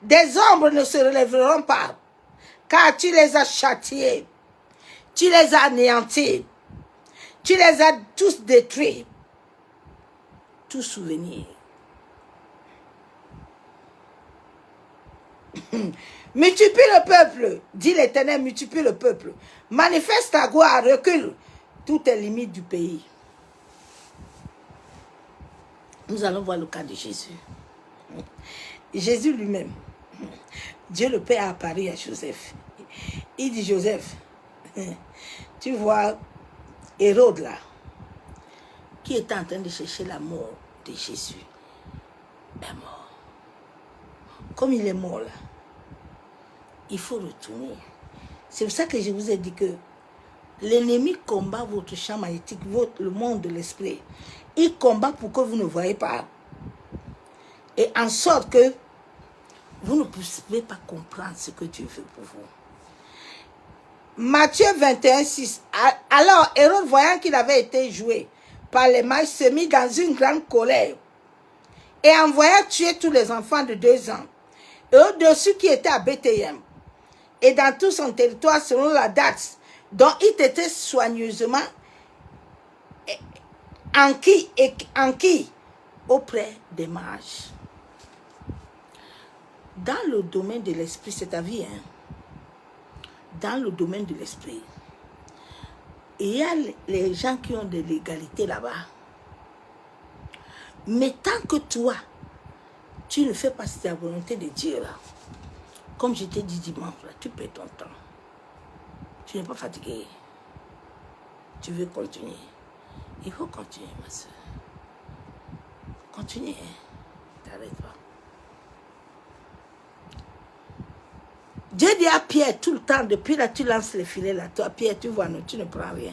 Des ombres ne se relèveront pas. Car tu les as châtiés. Tu les as anéantis. Tu les as tous détruits. Tout souvenir. Multiplie le peuple, dit l'Éternel, multiplie le peuple. Manifeste ta gloire, recule toutes les limites du pays. Nous allons voir le cas de Jésus. Jésus lui-même, Dieu le Père a apparu à Joseph. Il dit, Joseph, tu vois Hérode là, qui était en train de chercher la mort de Jésus, est mort. Comme il est mort là, il faut retourner. C'est pour ça que je vous ai dit que l'ennemi combat votre champ magnétique, le monde de l'esprit. Il combat pour que vous ne voyez pas. Et en sorte que vous ne pouvez pas comprendre ce que Dieu veut pour vous. Matthieu 21, 6. Alors, Hérode, voyant qu'il avait été joué par les mages, se mit dans une grande colère et envoya tuer tous les enfants de 2 ans et au-dessus qui étaient à Bethléem et dans tout son territoire selon la date dont il était soigneusement enquis auprès des mages. Dans le domaine de l'esprit, c'est ta vie, hein? Dans le domaine de l'esprit, il y a les gens qui ont de l'égalité là-bas. Mais tant que toi, tu ne fais pas la volonté de Dieu là, comme je t'ai dit dimanche, là, tu perds ton temps. Tu n'es pas fatigué. Tu veux continuer. Il faut continuer, ma soeur. Continue, hein? T'arrêtes pas. Dieu dit à Pierre tout le temps, depuis là, tu lances les filets là. Toi, Pierre, tu vois, non, tu ne prends rien.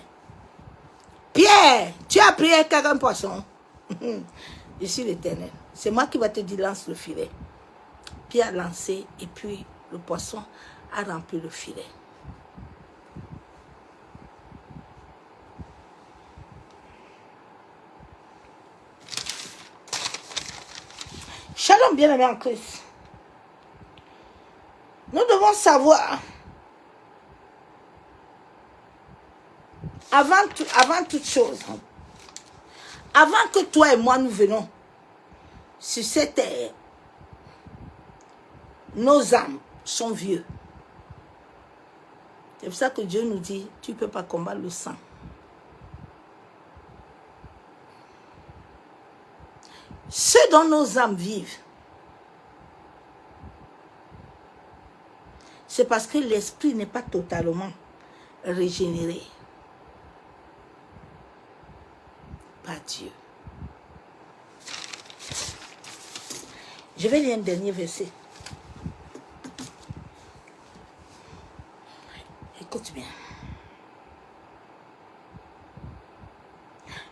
Pierre, tu as pris quelqu'un poisson. Je suis l'Éternel. C'est moi qui va te dire, lance le filet. Pierre a lancé et puis le poisson a rempli le filet. Shalom, bien-aimé en Christ. Nous devons savoir, avant toute chose, avant que toi et moi nous venons sur cette terre, nos âmes sont vieux. C'est pour ça que Dieu nous dit, tu ne peux pas combattre le sang. Ce dont nos âmes vivent, c'est parce que l'esprit n'est pas totalement régénéré par Dieu. Je vais lire un dernier verset. Écoute bien.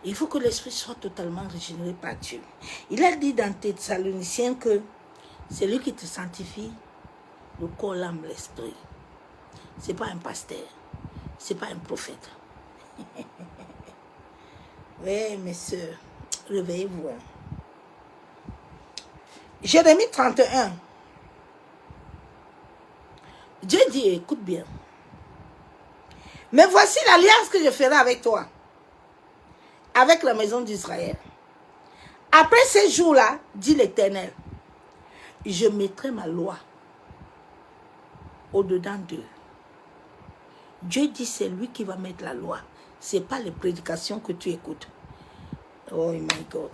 Il faut que l'esprit soit totalement régénéré par Dieu. Il a dit dans Thessaloniciens que c'est lui qui te sanctifie le corps, l'âme, l'esprit. Ce n'est pas un pasteur. Ce n'est pas un prophète. Oui, mes soeurs, réveillez-vous. Jérémie 31. Dieu dit, écoute bien. Mais voici l'alliance que je ferai avec toi, avec la maison d'Israël. Après ces jours-là, dit l'Éternel, je mettrai ma loi au-dedans d'eux. Dieu dit, c'est lui qui va mettre la loi. Ce n'est pas les prédications que tu écoutes. Oh my God.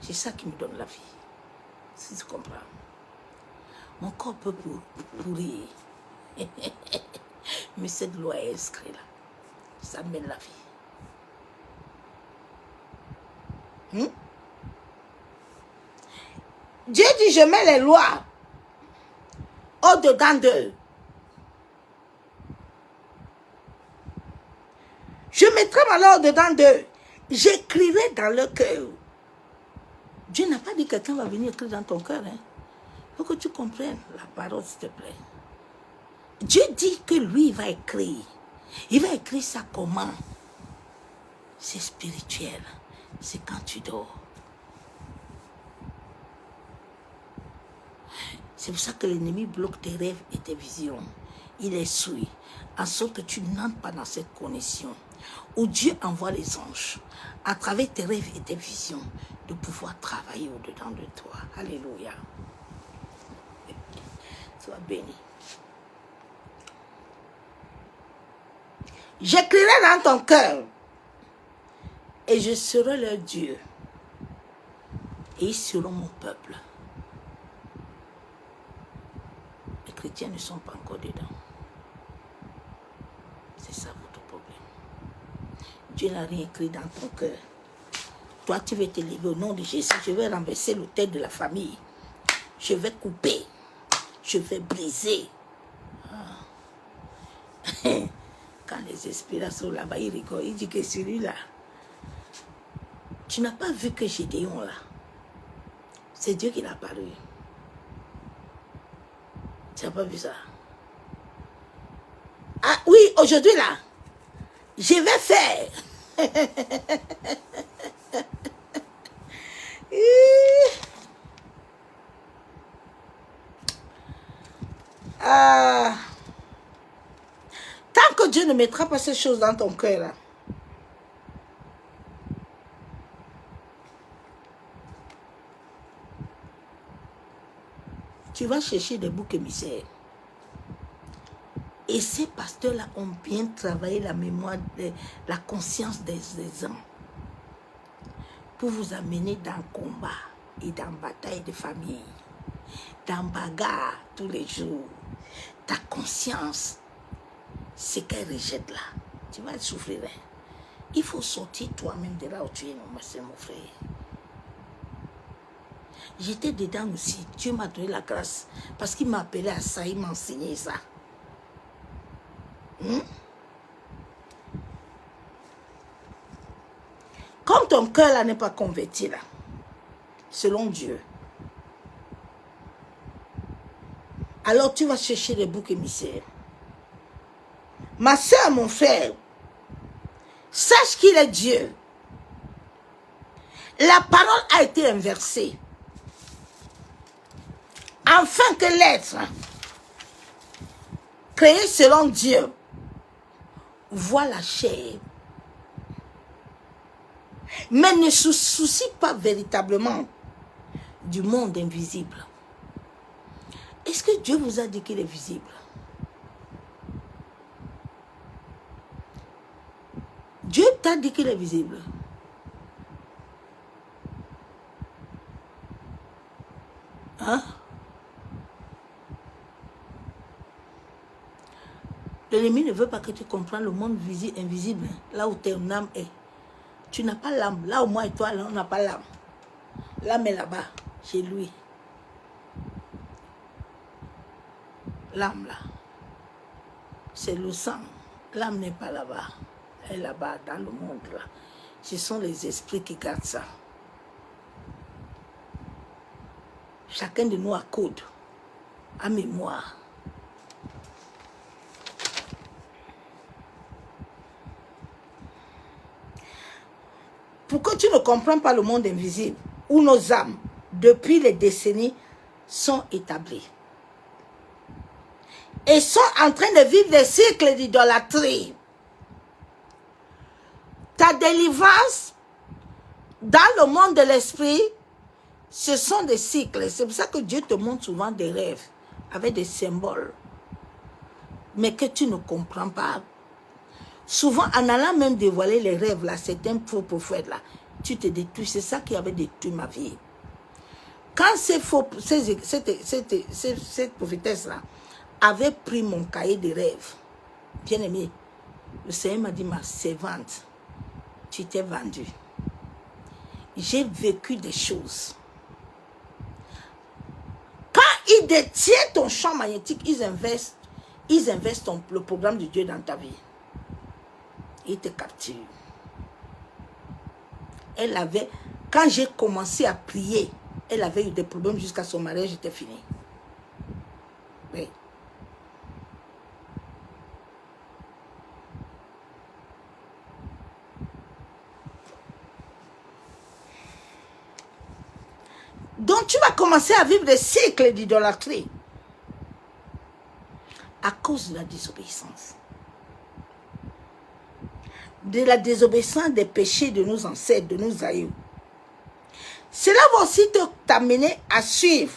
C'est ça qui me donne la vie. Si tu comprends. Mon corps peut pourrir. Mais cette loi est inscrite là. Ça mène la vie. Dieu dit, je mets les lois au-dedans d'eux. Je mettrai ma loi au-dedans d'eux. J'écrirai dans leur cœur. Dieu n'a pas dit que quelqu'un va venir écrire dans ton cœur. Il faut que tu comprennes la parole, s'il te plaît. Dieu dit que lui, il va écrire. Il va écrire ça comment? C'est spirituel. C'est quand tu dors. C'est pour ça que l'ennemi bloque tes rêves et tes visions. Il les suit, en sorte que tu n'entres pas dans cette connexion, où Dieu envoie les anges, à travers tes rêves et tes visions, de pouvoir travailler au-dedans de toi. Alléluia. Sois béni. J'écrirai dans ton cœur, et je serai leur Dieu, et ils seront mon peuple. Les chrétiens ne sont pas encore dedans. C'est ça votre problème. Dieu n'a rien écrit dans ton cœur. Toi, tu veux te lever au nom de Jésus. Je vais renverser l'autel de la famille. Je vais couper. Je vais briser. Quand les esprits sont là-bas, ils rigolent. Ils disent que celui-là, tu n'as pas vu que Gédéon là. C'est Dieu qui l'a apparu. Tu n'as pas vu ça? Ah oui, aujourd'hui là, je vais faire. Tant que Dieu ne mettra pas ces choses dans ton cœur là, tu vas chercher des boucs émissaires. Et ces pasteurs-là ont bien travaillé la mémoire, la conscience des hommes pour vous amener dans le combat et dans la bataille de famille, dans la bagarre tous les jours. Ta conscience, c'est qu'elle rejette là. Tu vas souffrir. Il faut sortir toi-même de là où tu es, mon frère. J'étais dedans aussi. Dieu m'a donné la grâce. Parce qu'il m'a appelé à ça, il m'a enseigné ça. Comme ton cœur là n'est pas converti là, selon Dieu, alors tu vas chercher les boucs émissaires. Ma soeur, mon frère, sache qu'il est Dieu. La parole a été inversée. Afin que l'être créé selon Dieu voit la chair, mais ne se soucie pas véritablement du monde invisible. Est-ce que Dieu vous a dit qu'il est visible? Dieu t'a dit qu'il est visible. Hein? L'ennemi ne veut pas que tu comprennes le monde invisible, là où ton âme est. Tu n'as pas l'âme. Là où moi et toi, là, on n'a pas l'âme. L'âme est là-bas, chez lui. L'âme, là, c'est le sang. L'âme n'est pas là-bas. Elle est là-bas, dans le monde, là. Ce sont les esprits qui gardent ça. Chacun de nous a code, a mémoire. Pourquoi tu ne comprends pas le monde invisible où nos âmes, depuis les décennies, sont établies et sont en train de vivre des cycles d'idolâtrie? Ta délivrance dans le monde de l'esprit, ce sont des cycles. C'est pour ça que Dieu te montre souvent des rêves avec des symboles, mais que tu ne comprends pas. Souvent, en allant même dévoiler les rêves, là, certains faux prophètes, là, tu te détruis. C'est ça qui avait détruit ma vie. Quand cette prophétesse-là avait pris mon cahier de rêves, bien aimé, le Seigneur m'a dit, ma servante, tu t'es vendue. J'ai vécu des choses. Quand il détiennent ton champ magnétique, ils investent le programme de Dieu dans ta vie. Ils te capturent. Elle avait, quand j'ai commencé à prier, elle avait eu des problèmes jusqu'à son mariage, était fini. Oui. Donc tu vas commencer à vivre des cycles d'idolâtrie à cause de la désobéissance. De la désobéissance des péchés de nos ancêtres, de nos aïeux. Cela va aussi t'amener à suivre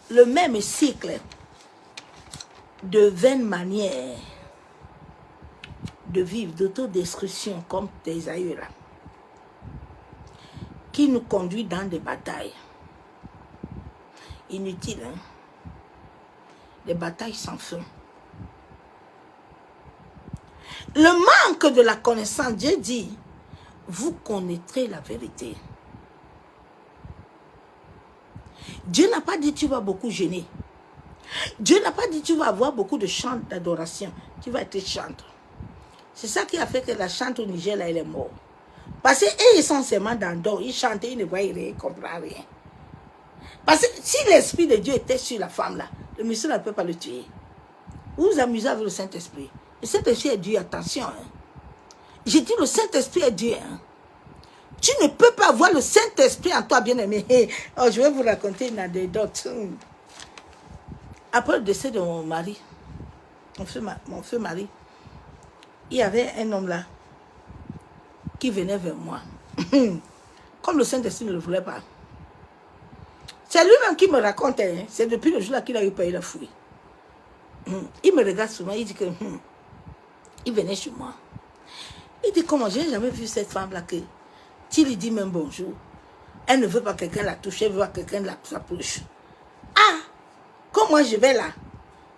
le même cycle de vaines manières de vivre, d'autodestruction comme tes aïeux là, qui nous conduit dans des batailles inutiles, hein? Des batailles sans fin. Le manque de la connaissance, Dieu dit, vous connaîtrez la vérité. Dieu n'a pas dit tu vas beaucoup jeûner. Dieu n'a pas dit tu vas avoir beaucoup de chants d'adoration. Tu vas être chanteur. C'est ça qui a fait que la chante au Niger, là, elle est morte. Parce qu'ils sont essentiellement dans le dos. Ils chantent, ils ne voient rien, ils ne comprennent rien. Parce que si l'Esprit de Dieu était sur la femme, là, le monsieur ne peut pas le tuer. Vous vous amusez avec le Saint-Esprit. Le Saint-Esprit est Dieu, attention. Hein. J'ai dit le Saint-Esprit est Dieu. Hein. Tu ne peux pas avoir le Saint-Esprit en toi, bien-aimé. Oh, je vais vous raconter une anecdote. Après le décès de mon mari, mon feu mari, il y avait un homme là qui venait vers moi. Comme le Saint-Esprit ne le voulait pas. C'est lui-même qui me racontait. Hein. C'est depuis le jour-là qu'il a eu payé la fouille. Il me regarde souvent, il dit que il venait chez moi. Il dit comment, je n'ai jamais vu cette femme-là que tu lui dis même bonjour. Elle ne veut pas que quelqu'un la touche, elle veut que quelqu'un la approche. Ah, quand moi je vais là,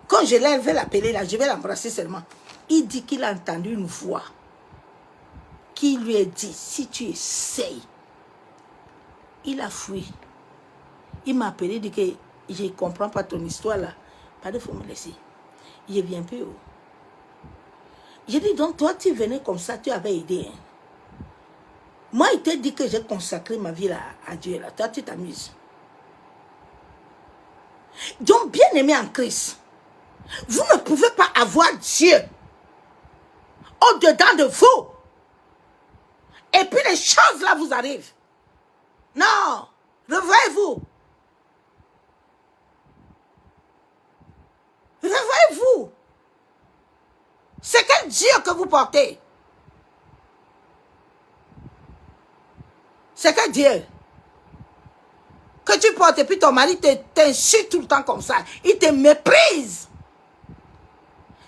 quand je vais l'appeler là, je vais l'embrasser seulement. Il dit qu'il a entendu une voix qui lui a dit, si tu essayes, il a fui. Il m'a appelé, il dit que je ne comprends pas ton histoire là. Pas de faut me laisser. Je viens plus haut. J'ai dit, donc toi tu venais comme ça, tu avais aidé. Hein. Moi, il t'a dit que j'ai consacré ma vie là, à Dieu. Là. Toi, tu t'amuses. Donc, bien aimé en Christ, vous ne pouvez pas avoir Dieu au-dedans de vous. Et puis les choses là vous arrivent. Non, réveillez-vous. Réveillez-vous. C'est quel Dieu que vous portez? C'est quel Dieu que tu portes et puis ton mari t'insulte tout le temps comme ça. Il te méprise.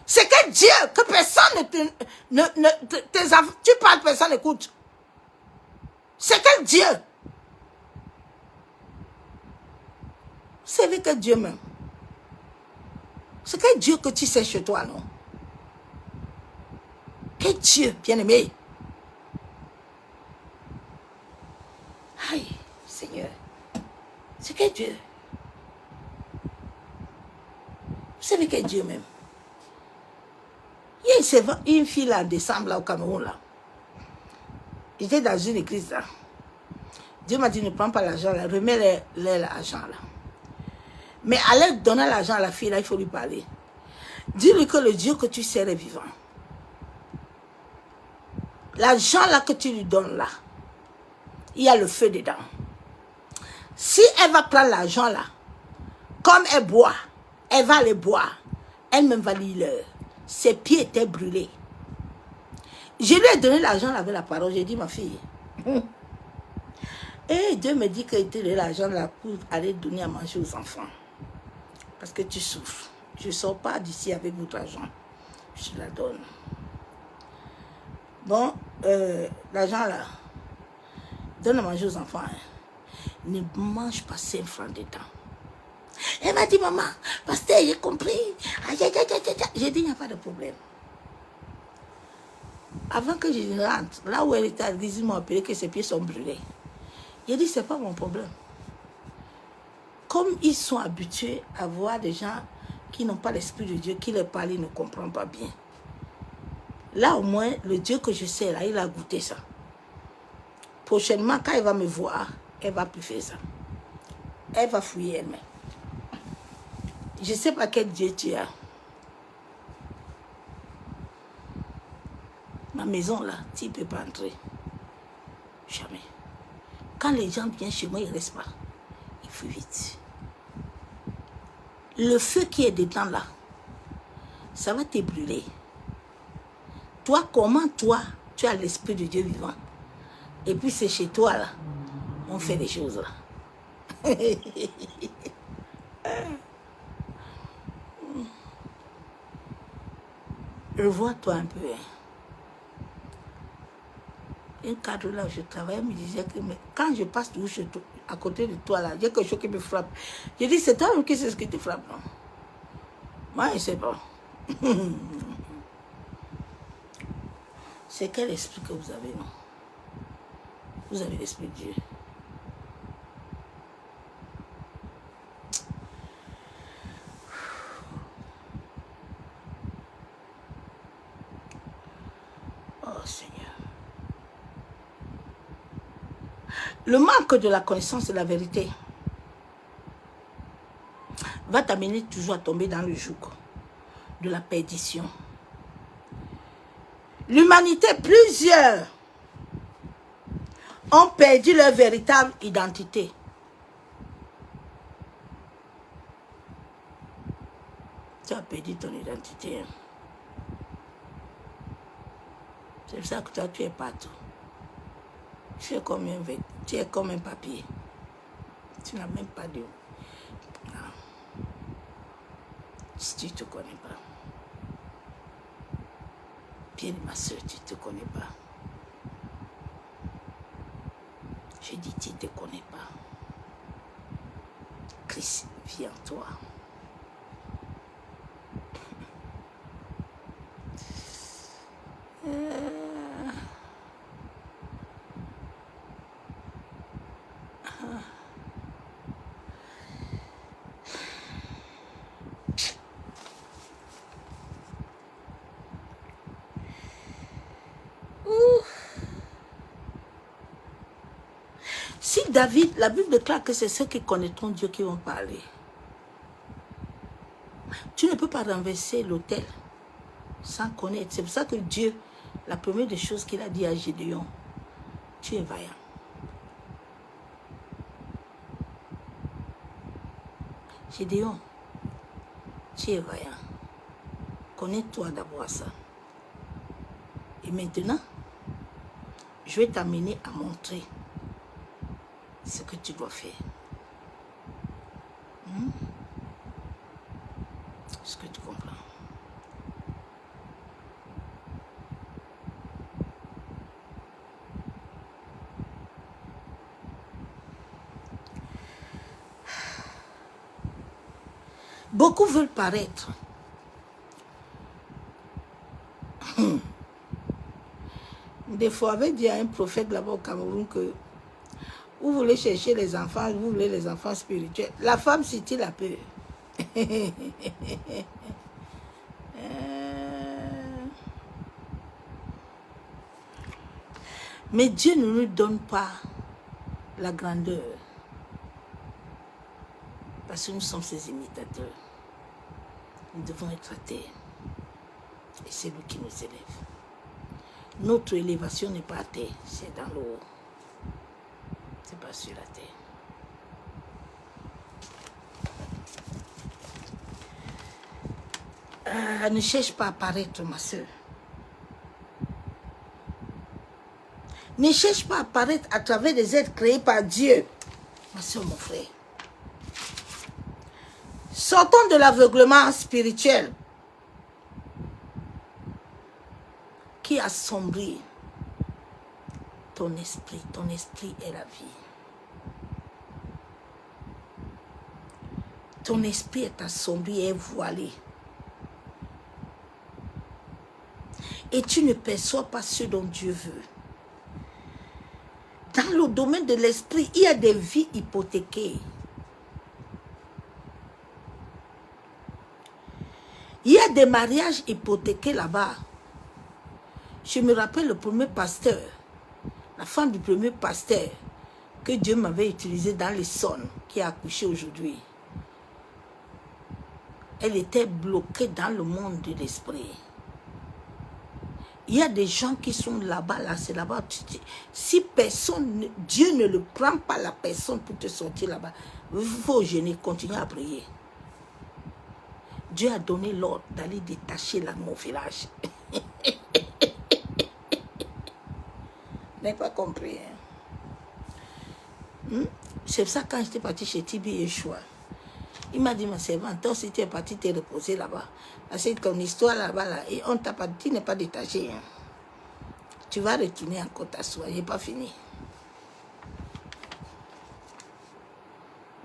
C'est quel Dieu que personne tu parles, personne n'écoute. C'est quel Dieu? Vous savez quel Dieu même? C'est quel Dieu que tu sais chez toi, non? Quel Dieu, bien-aimé? Aïe, Seigneur. C'est quel Dieu? Vous savez quel Dieu même? Il y a une fille là en décembre là au Cameroun là. J'étais dans une église là. Dieu m'a dit ne prends pas l'argent là, remets l'argent là. Mais allez donner l'argent à la fille là, il faut lui parler. Dis-lui que le Dieu que tu sers est vivant. L'argent là que tu lui donnes là, il y a le feu dedans. Si elle va prendre l'argent là, comme elle boit, elle va aller boire. Elle-même va lire. Ses pieds étaient brûlés. Je lui ai donné l'argent avec la parole. J'ai dit, ma fille. Et Dieu me dit qu'il te donne l'argent là pour aller donner à manger aux enfants. Parce que tu souffres. Je ne sors pas d'ici avec votre argent. Je te la donne. Bon, l'argent là, donne à manger aux enfants. Hein. Ne mange pas 5 francs dedans. Elle m'a dit, maman, pasteur, j'ai compris. J'ai dit, il n'y a pas de problème. Avant que je rentre, là où elle était à l'église, ils m'ont appelé que ses pieds sont brûlés. J'ai dit, ce n'est pas mon problème. comme ils sont habitués à voir des gens qui n'ont pas l'Esprit de Dieu, qui les parlent, ils ne comprennent pas bien. Là, au moins, le Dieu que je sais, là, il a goûté ça. Prochainement, quand elle va me voir, elle va plus faire ça. Elle va fouiller elle-même. Je ne sais pas quel Dieu tu as. Ma maison, là, tu ne peux pas entrer. Jamais. Quand les gens viennent chez moi, ils ne restent pas. Ils fuient vite. Le feu qui est dedans, là, ça va te brûler. Toi, comment toi, tu as l'Esprit de Dieu vivant? Et puis c'est chez toi, là, on fait des choses, là. Revois-toi un peu. Hein. Un cadre là où je travaille me disait que mais quand je passe à côté de toi, là, il y a quelque chose qui me frappe. Je dis, c'est toi qui sais ce qui te frappe, non? Moi, je ne sais pas. C'est quel esprit que vous avez, non? Vous avez l'Esprit de Dieu. Oh Seigneur. Le manque de la connaissance de la vérité va t'amener toujours à tomber dans le joug de la perdition. L'humanité, plusieurs ont perdu leur véritable identité. Tu as perdu ton identité. C'est pour ça que toi, tu es partout. Tu es comme un papier. Tu n'as même pas de... Non. Si tu ne te connais pas. Bien, ma soeur, tu ne te connais pas. Je dis, tu ne te connais pas. Christ vit en toi. Si David, la Bible déclare que c'est ceux qui connaîtront Dieu qui vont parler. Tu ne peux pas renverser l'autel sans connaître. C'est pour ça que Dieu, la première des choses qu'il a dit à Gédéon, tu es vaillant. Gédéon, tu es vaillant. Connais-toi d'abord à ça. Et maintenant, je vais t'amener à montrer ce que tu dois faire. Est-ce que tu comprends? Beaucoup veulent paraître. Des fois, avait dit à un prophète là-bas au Cameroun que vous voulez chercher les enfants, vous voulez les enfants spirituels. La femme, c'est-il la peur? Mais Dieu ne nous donne pas la grandeur. Parce que nous sommes ses imitateurs. Nous devons être à terre. Et c'est lui qui nous élève. Notre élévation n'est pas à terre, c'est dans le haut. C'est pas sur la terre. Ne cherche pas à paraître, ma soeur. Ne cherche pas à paraître à travers des êtres créés par Dieu. Ma soeur, mon frère. Sortons de l'aveuglement spirituel qui assombrit ton esprit. Ton esprit est la vie. Ton esprit est assombri et voilé. Et tu ne perçois pas ce dont Dieu veut. Dans le domaine de l'esprit, il y a des vies hypothéquées. Il y a des mariages hypothéqués là-bas. Je me rappelle le premier pasteur, la femme du premier pasteur que Dieu m'avait utilisé dans les Sonnes, qui a accouché aujourd'hui. Elle était bloquée dans le monde de l'esprit. Il y a des gens qui sont là-bas, là, c'est là-bas. Si personne, Dieu ne le prend pas la personne pour te sortir là-bas, il faut gêner, continuer à prier. Dieu a donné l'ordre d'aller détacher là mon village. Je n'ai pas compris. Hein? C'est pour ça quand j'étais parti chez Tibi Yeshua, il m'a dit, ma servante, toi si tu es parti te reposer là-bas, parce que ton histoire là-bas, là, et on t'a pas dit, tu n'es pas détaché. Hein. Tu vas retourner encore t'asseoir, je n'ai pas fini.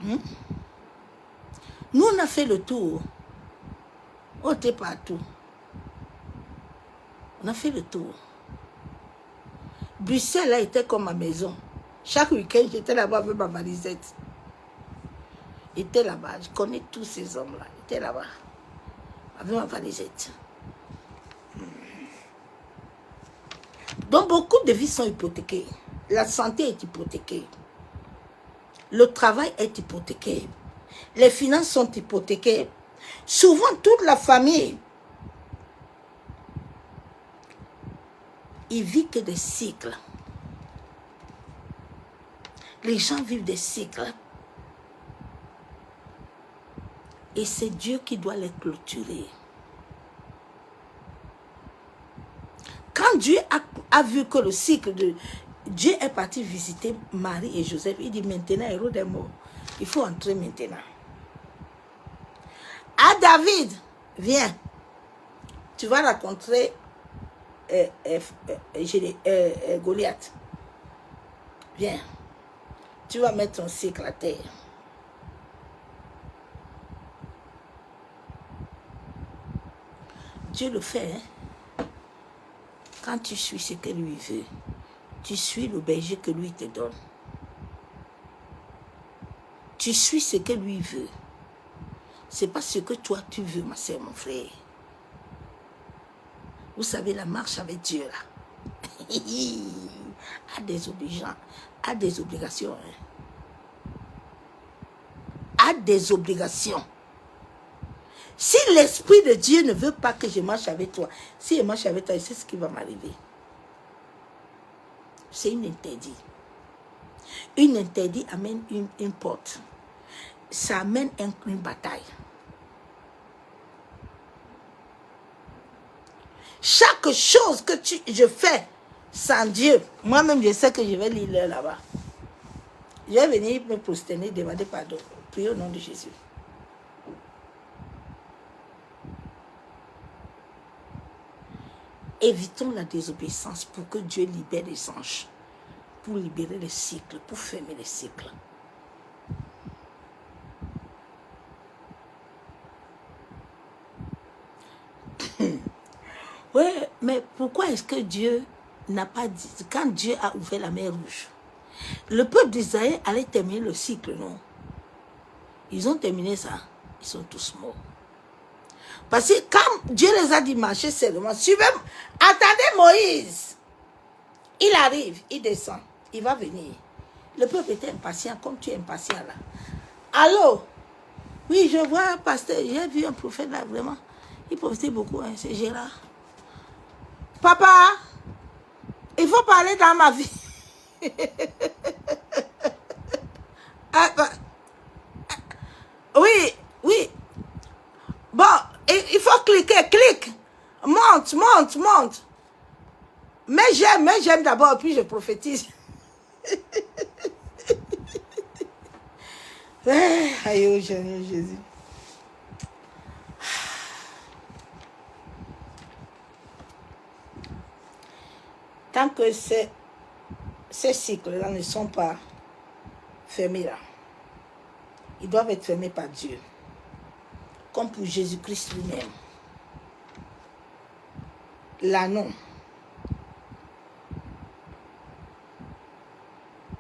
Nous, on a fait le tour. On était partout. On a fait le tour. Bruxelles, là, était comme ma maison. Chaque week-end, j'étais là-bas avec ma valisette. J'étais là-bas. Je connais tous ces hommes-là. J'étais là-bas. Avec ma valisette. Donc, beaucoup de vies sont hypothéquées. La santé est hypothéquée. Le travail est hypothéqué. Les finances sont hypothéquées. Souvent, toute la famille, ils vivent que des cycles. Les gens vivent des cycles. Et c'est Dieu qui doit les clôturer. Quand Dieu a vu que le cycle de... Dieu est parti visiter Marie et Joseph, il dit maintenant, Hérode est mort. Il faut entrer maintenant. Ah David, viens. Tu vas rencontrer Goliath. Viens. Tu vas mettre ton cycle à terre. Dieu le fait. Hein? Quand tu suis ce que lui veut, tu suis le berger que lui te donne. Tu suis ce que lui veut. Ce n'est pas ce que toi tu veux, ma soeur, mon frère. Vous savez, la marche avec Dieu, là, a des obligations. A des obligations. Hein? A des obligations. Si l'Esprit de Dieu ne veut pas que je marche avec toi, si je marche avec toi, c'est ce qui va m'arriver. C'est une interdit. Une interdit amène une porte. Ça amène une bataille. Chaque chose que je fais sans Dieu, moi-même je sais que je vais lire là-bas. Je vais venir me prosterner, demander pardon. Prier au nom de Jésus. Évitons la désobéissance pour que Dieu libère les anges. Pour libérer les cycles, pour fermer les cycles. Oui, mais pourquoi est-ce que Dieu n'a pas dit, quand Dieu a ouvert la mer rouge, le peuple d'Israël allait terminer le cycle, non? Ils ont terminé ça, ils sont tous morts. Parce que quand Dieu les a dit marcher seulement, suivez, attendez Moïse, il arrive, il descend, il va venir. Le peuple était impatient, comme tu es impatient là. Allô? Oui, je vois un pasteur, j'ai vu un prophète là, vraiment, il prophétisait beaucoup, hein, c'est Gérard. Papa, il faut parler dans ma vie. Oui, oui. Bon, il faut cliquer, clique. Monte, monte, monte. Mais j'aime d'abord, puis je prophétise. Aïe, oh Seigneur Jésus. Tant que ces cycles-là ne sont pas fermés là, ils doivent être fermés par Dieu. Comme pour Jésus-Christ lui-même. L'anneau.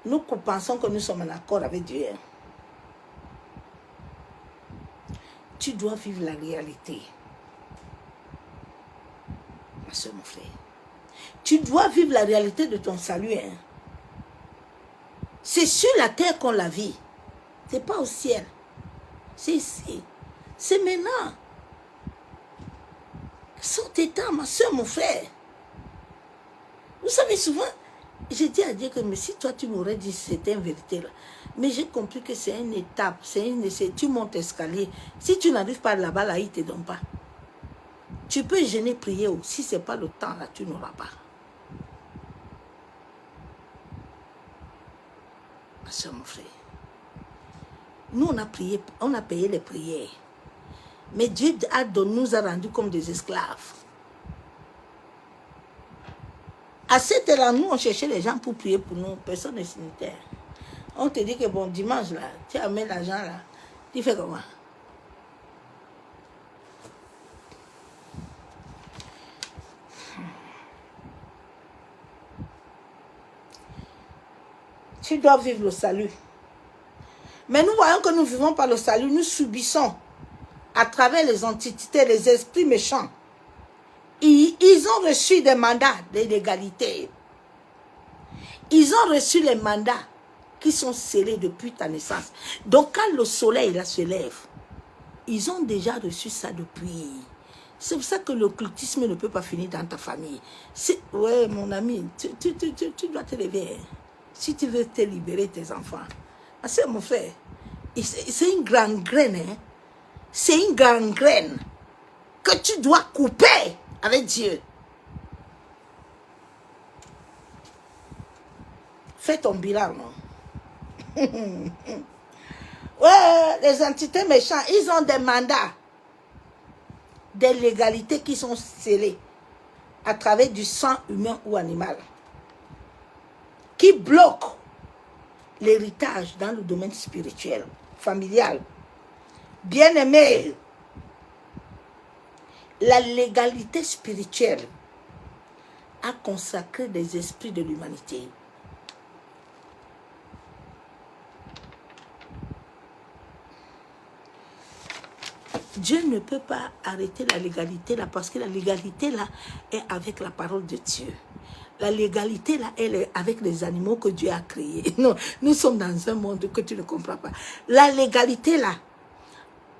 Nous pensons que nous sommes en accord avec Dieu. Tu dois vivre la réalité. soeur, mon frère. Tu dois vivre la réalité de ton salut. Hein. C'est sur la terre qu'on la vit. Ce n'est pas au ciel. C'est ici. C'est maintenant. Sors tes temps, ma soeur, mon frère. Vous savez, souvent, j'ai dit à Dieu que mais si toi, tu m'aurais dit c'était une vérité là. Mais j'ai compris que c'est une étape. Tu montes l'escalier. Si tu n'arrives pas là-bas, là, il ne te donne pas. Tu peux gêner, prier. Si ce n'est pas le temps, là, tu n'auras pas. Ma soeur, mon frère. Nous, on a prié, on a payé les prières. Mais Dieu nous a rendus comme des esclaves. À cette heure-là, nous, on cherchait les gens pour prier pour nous. Personne n'est sanitaire. On te dit que bon, dimanche, là, tu amènes l'argent, là. Tu fais comment? Tu dois vivre le salut. Mais nous voyons que nous ne vivons pas le salut. Nous subissons à travers les entités, les esprits méchants. Ils ont reçu des mandats d'égalité. Ils ont reçu les mandats qui sont scellés depuis ta naissance. Donc quand le soleil là, se lève, ils ont déjà reçu ça depuis. C'est pour ça que l'occultisme ne peut pas finir dans ta famille. Ouais, mon ami, tu dois te lever. Si tu veux te libérer tes enfants. C'est mon frère. C'est une grande graine. Hein? C'est une grande graine que tu dois couper avec Dieu. Fais ton bilan, non? Ouais, les entités méchantes, ils ont des mandats, des légalités qui sont scellées à travers du sang humain ou animal, qui bloquent l'héritage dans le domaine spirituel, familial. Bien-aimé, la légalité spirituelle a consacré des esprits de l'humanité. Dieu ne peut pas arrêter la légalité là parce que la légalité là est avec la parole de Dieu. La légalité là, elle est avec les animaux que Dieu a créés. Non, nous sommes dans un monde que tu ne comprends pas. La légalité là,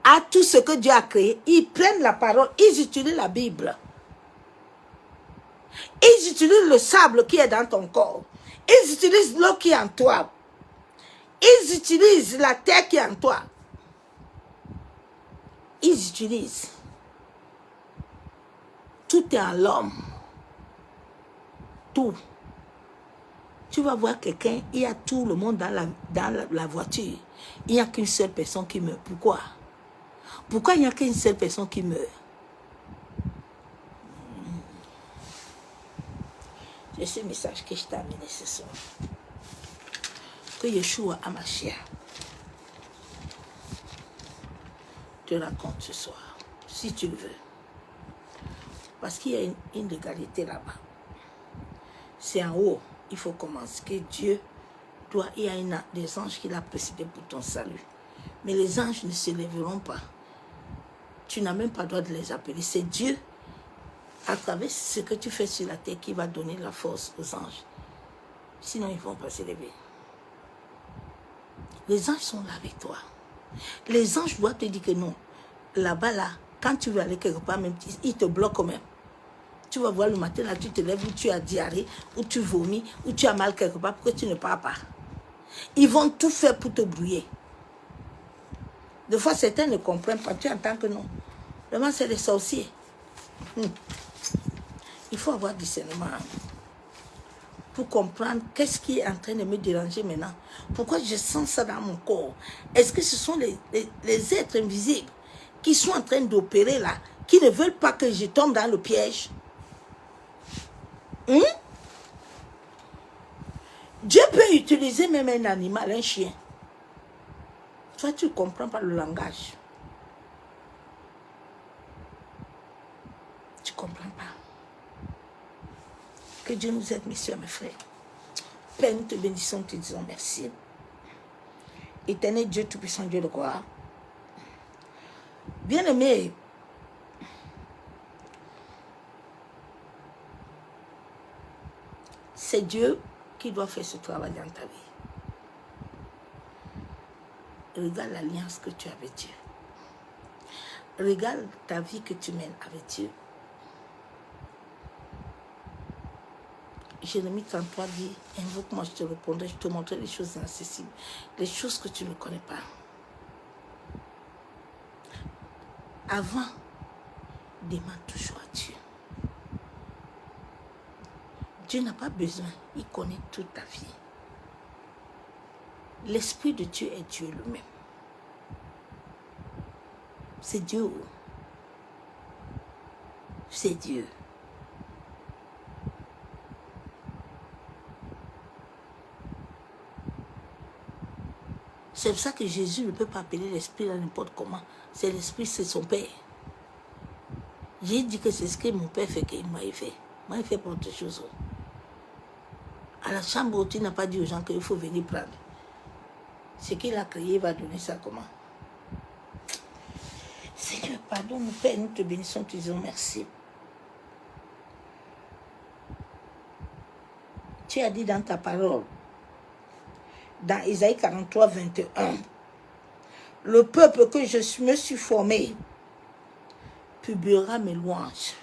à tout ce que Dieu a créé, ils prennent la parole, ils utilisent la Bible. Ils utilisent le sable qui est dans ton corps. Ils utilisent l'eau qui est en toi. Ils utilisent la terre qui est en toi. Ils utilisent. Tout est en l'homme. Tout. Tu vas voir quelqu'un, il y a tout le monde dans la voiture. Il n'y a qu'une seule personne qui meurt. Pourquoi? Pourquoi il n'y a qu'une seule personne qui meurt? C'est ce message que je t'ai amené ce soir. Que Yeshua Hamashiach te raconte ce soir, si tu le veux. Parce qu'il y a une légalité là-bas. C'est en haut, il faut commencer. Que Dieu doit, il y a des anges qu'il a précédés pour ton salut. Mais les anges ne se lèveront pas. Tu n'as même pas le droit de les appeler. C'est Dieu, à travers ce que tu fais sur la terre, qui va donner la force aux anges. Sinon, ils ne vont pas se lever. Les anges sont là avec toi. Les anges doivent te dire que non. Là-bas, là, quand tu veux aller quelque part, même, ils te bloquent quand même. Tu vas voir le matin, là, tu te lèves, ou tu as diarrhée, ou tu vomis, ou tu as mal quelque part, pourquoi tu ne pars pas? Ils vont tout faire pour te brouiller. Des fois, certains ne comprennent pas. Tu entends que non. Vraiment, c'est des sorciers. Il faut avoir discernement pour comprendre qu'est-ce qui est en train de me déranger maintenant. Pourquoi je sens ça dans mon corps? Est-ce que ce sont les êtres invisibles qui sont en train d'opérer là, qui ne veulent pas que je tombe dans le piège? Dieu peut utiliser même un animal, un chien. Toi, tu ne comprends pas le langage. Tu ne comprends pas. Que Dieu nous aide, mes soeurs, mes frères. Père, nous te bénissons, te disons merci. Éternel Dieu, tout-puissant Dieu de gloire. Bien-aimé, C'est Dieu qui doit faire ce travail dans ta vie. Regarde l'alliance que tu as avec Dieu. Regarde ta vie que tu mènes avec Dieu. Jérémie 33 dit, invoque-moi, je te répondrai, je te montrerai les choses inaccessibles, les choses que tu ne connais pas. Avant, demande toujours à Dieu. Dieu n'a pas besoin, il connaît toute ta vie. L'Esprit de Dieu est Dieu lui-même. C'est Dieu. C'est Dieu. C'est pour ça que Jésus ne peut pas appeler l'Esprit à n'importe comment. C'est l'Esprit, c'est son Père. J'ai dit que c'est ce que mon Père fait qu'il m'a fait. Moi, il fait pas autre chose. À la chambre où tu n'as pas dit aux gens qu'il faut venir prendre. Ce qu'il a créé, il va donner ça comment? Seigneur, pardon, mon Père, nous te bénissons, te disons merci. Tu as dit dans ta parole, dans Isaïe 43, 21, le peuple que je me suis formé publiera mes louanges.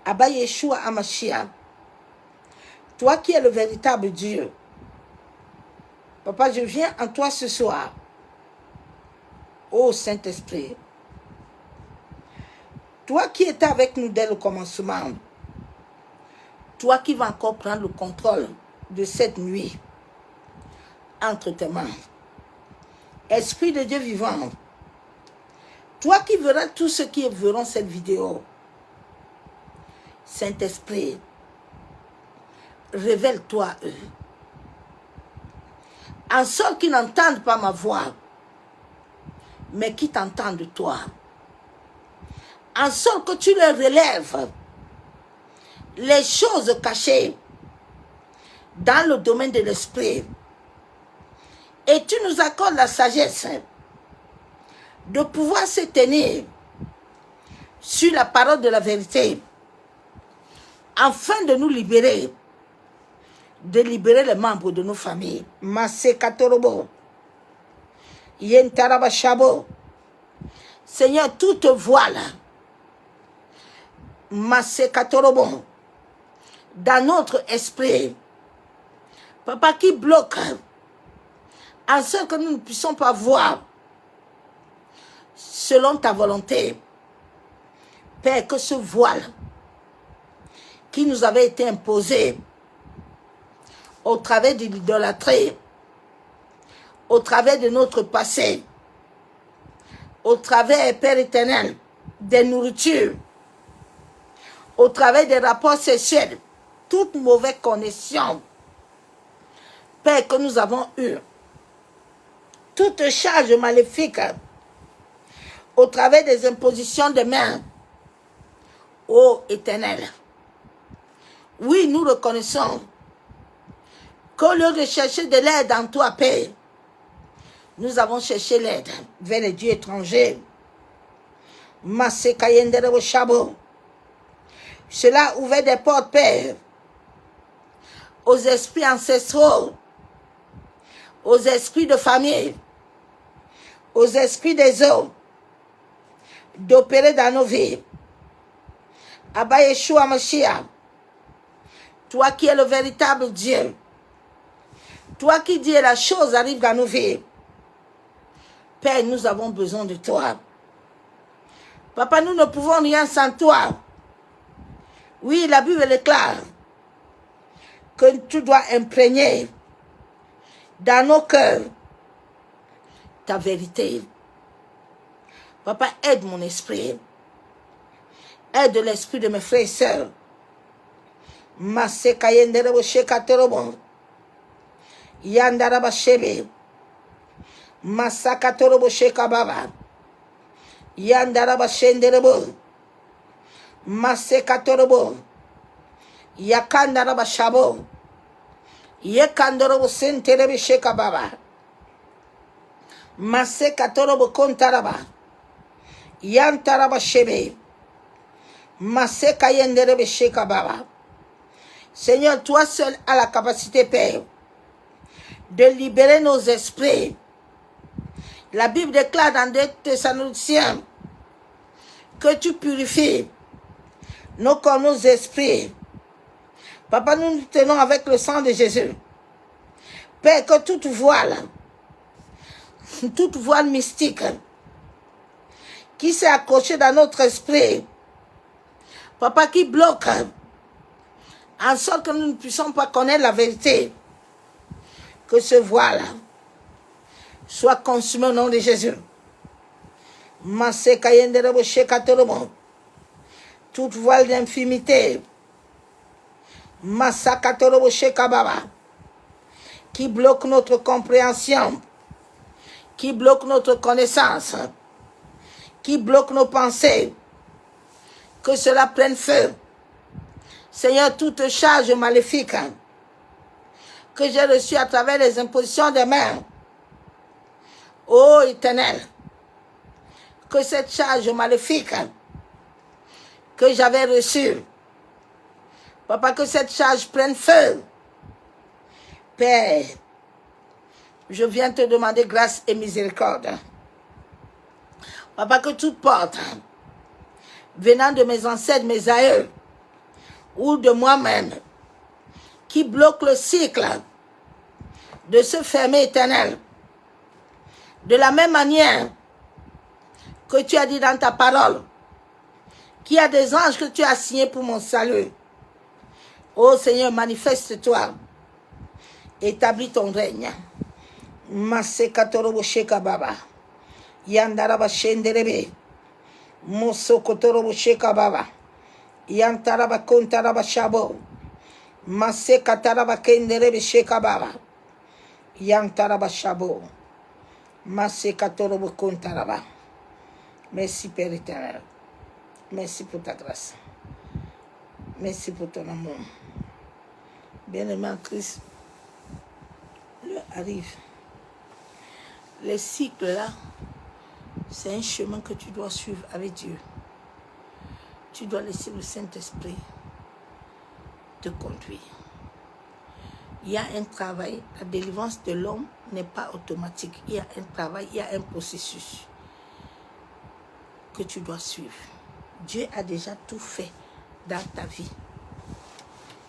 Abba Yeshua Hamashiach, toi qui es le véritable Dieu, Papa, je viens en toi ce soir, ô Saint-Esprit, toi qui étais avec nous dès le commencement, toi qui vas encore prendre le contrôle de cette nuit entre tes mains. Esprit de Dieu vivant, toi qui verras tous ceux qui verront cette vidéo, Saint-Esprit, révèle-toi à eux. En sorte qu'ils n'entendent pas ma voix, mais qui t'entendent toi. En sorte que tu leur relèves les choses cachées dans le domaine de l'esprit. Et tu nous accordes la sagesse de pouvoir se tenir sur la parole de la vérité, afin de nous libérer, de libérer les membres de nos familles. Masé Katorobo, Yentaraba Shabo, Seigneur, toute voile, Masé Katorobo, dans notre esprit, Papa, qui bloque, en sorte que nous ne puissions pas voir selon ta volonté. Père, que ce voile qui nous avait été imposé au travers de l'idolâtrie, au travers de notre passé, au travers, Père éternel, des nourritures, au travers des rapports sexuels, toute mauvaise connexion, Père, que nous avons eue, toute charge maléfique, au travers des impositions de main, ô Éternel. Oui, nous reconnaissons qu'au lieu de chercher de l'aide en toi, Père, nous avons cherché l'aide vers les dieux étrangers. Cela a ouvert des portes, Père, aux esprits ancestraux, aux esprits de famille, aux esprits des hommes, d'opérer dans nos vies. Abba Yeshua Mashiach, toi qui es le véritable Dieu, toi qui dis la chose arrive dans nos vies. Père, nous avons besoin de toi. Papa, nous ne pouvons rien sans toi. Oui, la Bible déclare que tu dois imprégner dans nos cœurs ta vérité. Papa, aide mon esprit. Aide l'esprit de mes frères et sœurs. Masekayendere shekatorobo. Yandaraba shebe. Masakatorobo shekababa. Yandaraba shenderebo. Masekatorobo. Yakandaraba shabo. Yekandorobo senterebe shekababa. Masekatorobo kontaraba. Yantaraba shebe. Maseka yenderebe sheka baba. Seigneur, toi seul as la capacité, Père, de libérer nos esprits. La Bible déclare dans 2 Thessaloniciens que tu purifies nos corps, nos esprits. Papa, nous nous tenons avec le sang de Jésus. Père, que toute voile mystique qui s'est accrochée dans notre esprit, Papa, qui bloque en sorte que nous ne puissions pas connaître la vérité, que ce voile soit consumé au nom de Jésus. Toute voile d'infimité, qui bloque notre compréhension, qui bloque notre connaissance, qui bloque nos pensées, que cela prenne feu. Seigneur, toute charge maléfique que j'ai reçue à travers les impositions des mains, ô Éternel, que cette charge maléfique que j'avais reçue, Papa, que cette charge prenne feu. Père, je viens te demander grâce et miséricorde. Papa, que toute porte venant de mes ancêtres, mes aïeux, ou de moi-même, qui bloque le cycle de se fermer, Éternel, de la même manière que tu as dit dans ta parole, qu'il y a des anges que tu as signés pour mon salut. Ô Seigneur, manifeste-toi, établis ton règne. Masekatorobo shekababa, yandaraba shenderebe, mosokotorobo shekababa, yantaraba kontaraba shabo, masekataraba kenderebe shekababa, yantaraba shabo, masekatorobo kontaraba. Merci Père éternel. Merci pour ta grâce. Merci pour ton amour. Bien-aimé en Christ, l'heure arrive. Les cycles là, c'est un chemin que tu dois suivre avec Dieu. Tu dois laisser le Saint-Esprit te conduire. Il y a un travail, la délivrance de l'homme n'est pas automatique. Il y a un travail, il y a un processus que tu dois suivre. Dieu a déjà tout fait dans ta vie.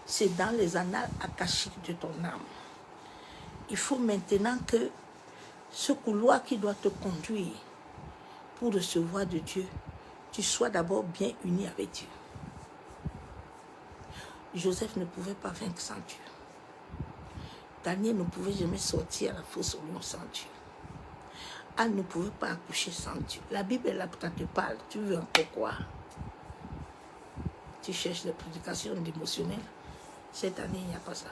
C'est dans les annales akashiques de ton âme. Il faut maintenant que ce couloir qui doit te conduire pour recevoir de Dieu, tu sois d'abord bien uni avec Dieu. Joseph ne pouvait pas vaincre sans Dieu. Daniel ne pouvait jamais sortir à la fosse au lion sans Dieu. Anne ne pouvait pas accoucher sans Dieu. La Bible est là pour te parler. Tu veux encore quoi? Tu cherches des prédications émotionnelles. Cette année, il n'y a pas ça.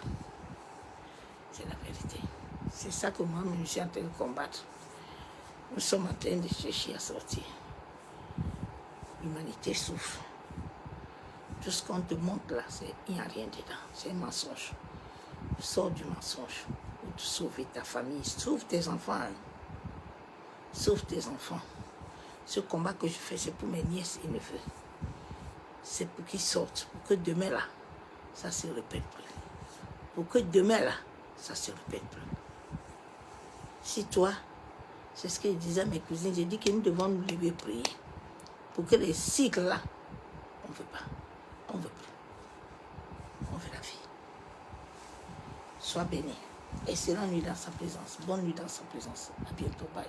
C'est la vérité. C'est ça que moi, je suis en train de combattre. Nous sommes en train de chercher à sortir. L'humanité souffre. Tout ce qu'on te montre là, il n'y a rien dedans. C'est un mensonge. Sors du mensonge pour te sauver ta famille. Sauve tes enfants. Hein. Sauve tes enfants. Ce combat que je fais, c'est pour mes nièces et neveux. C'est pour qu'ils sortent. Pour que demain là, ça se répète plus. Pour que demain là, ça se répète plus. Si toi, c'est ce que je disais à mes cousines, j'ai dit que nous devons nous lever prier. Pour que les cycles là, on ne veut pas. On ne veut plus. On veut la vie. Sois béni. Excellente nuit dans sa présence. Bonne nuit dans sa présence. À bientôt. Bye.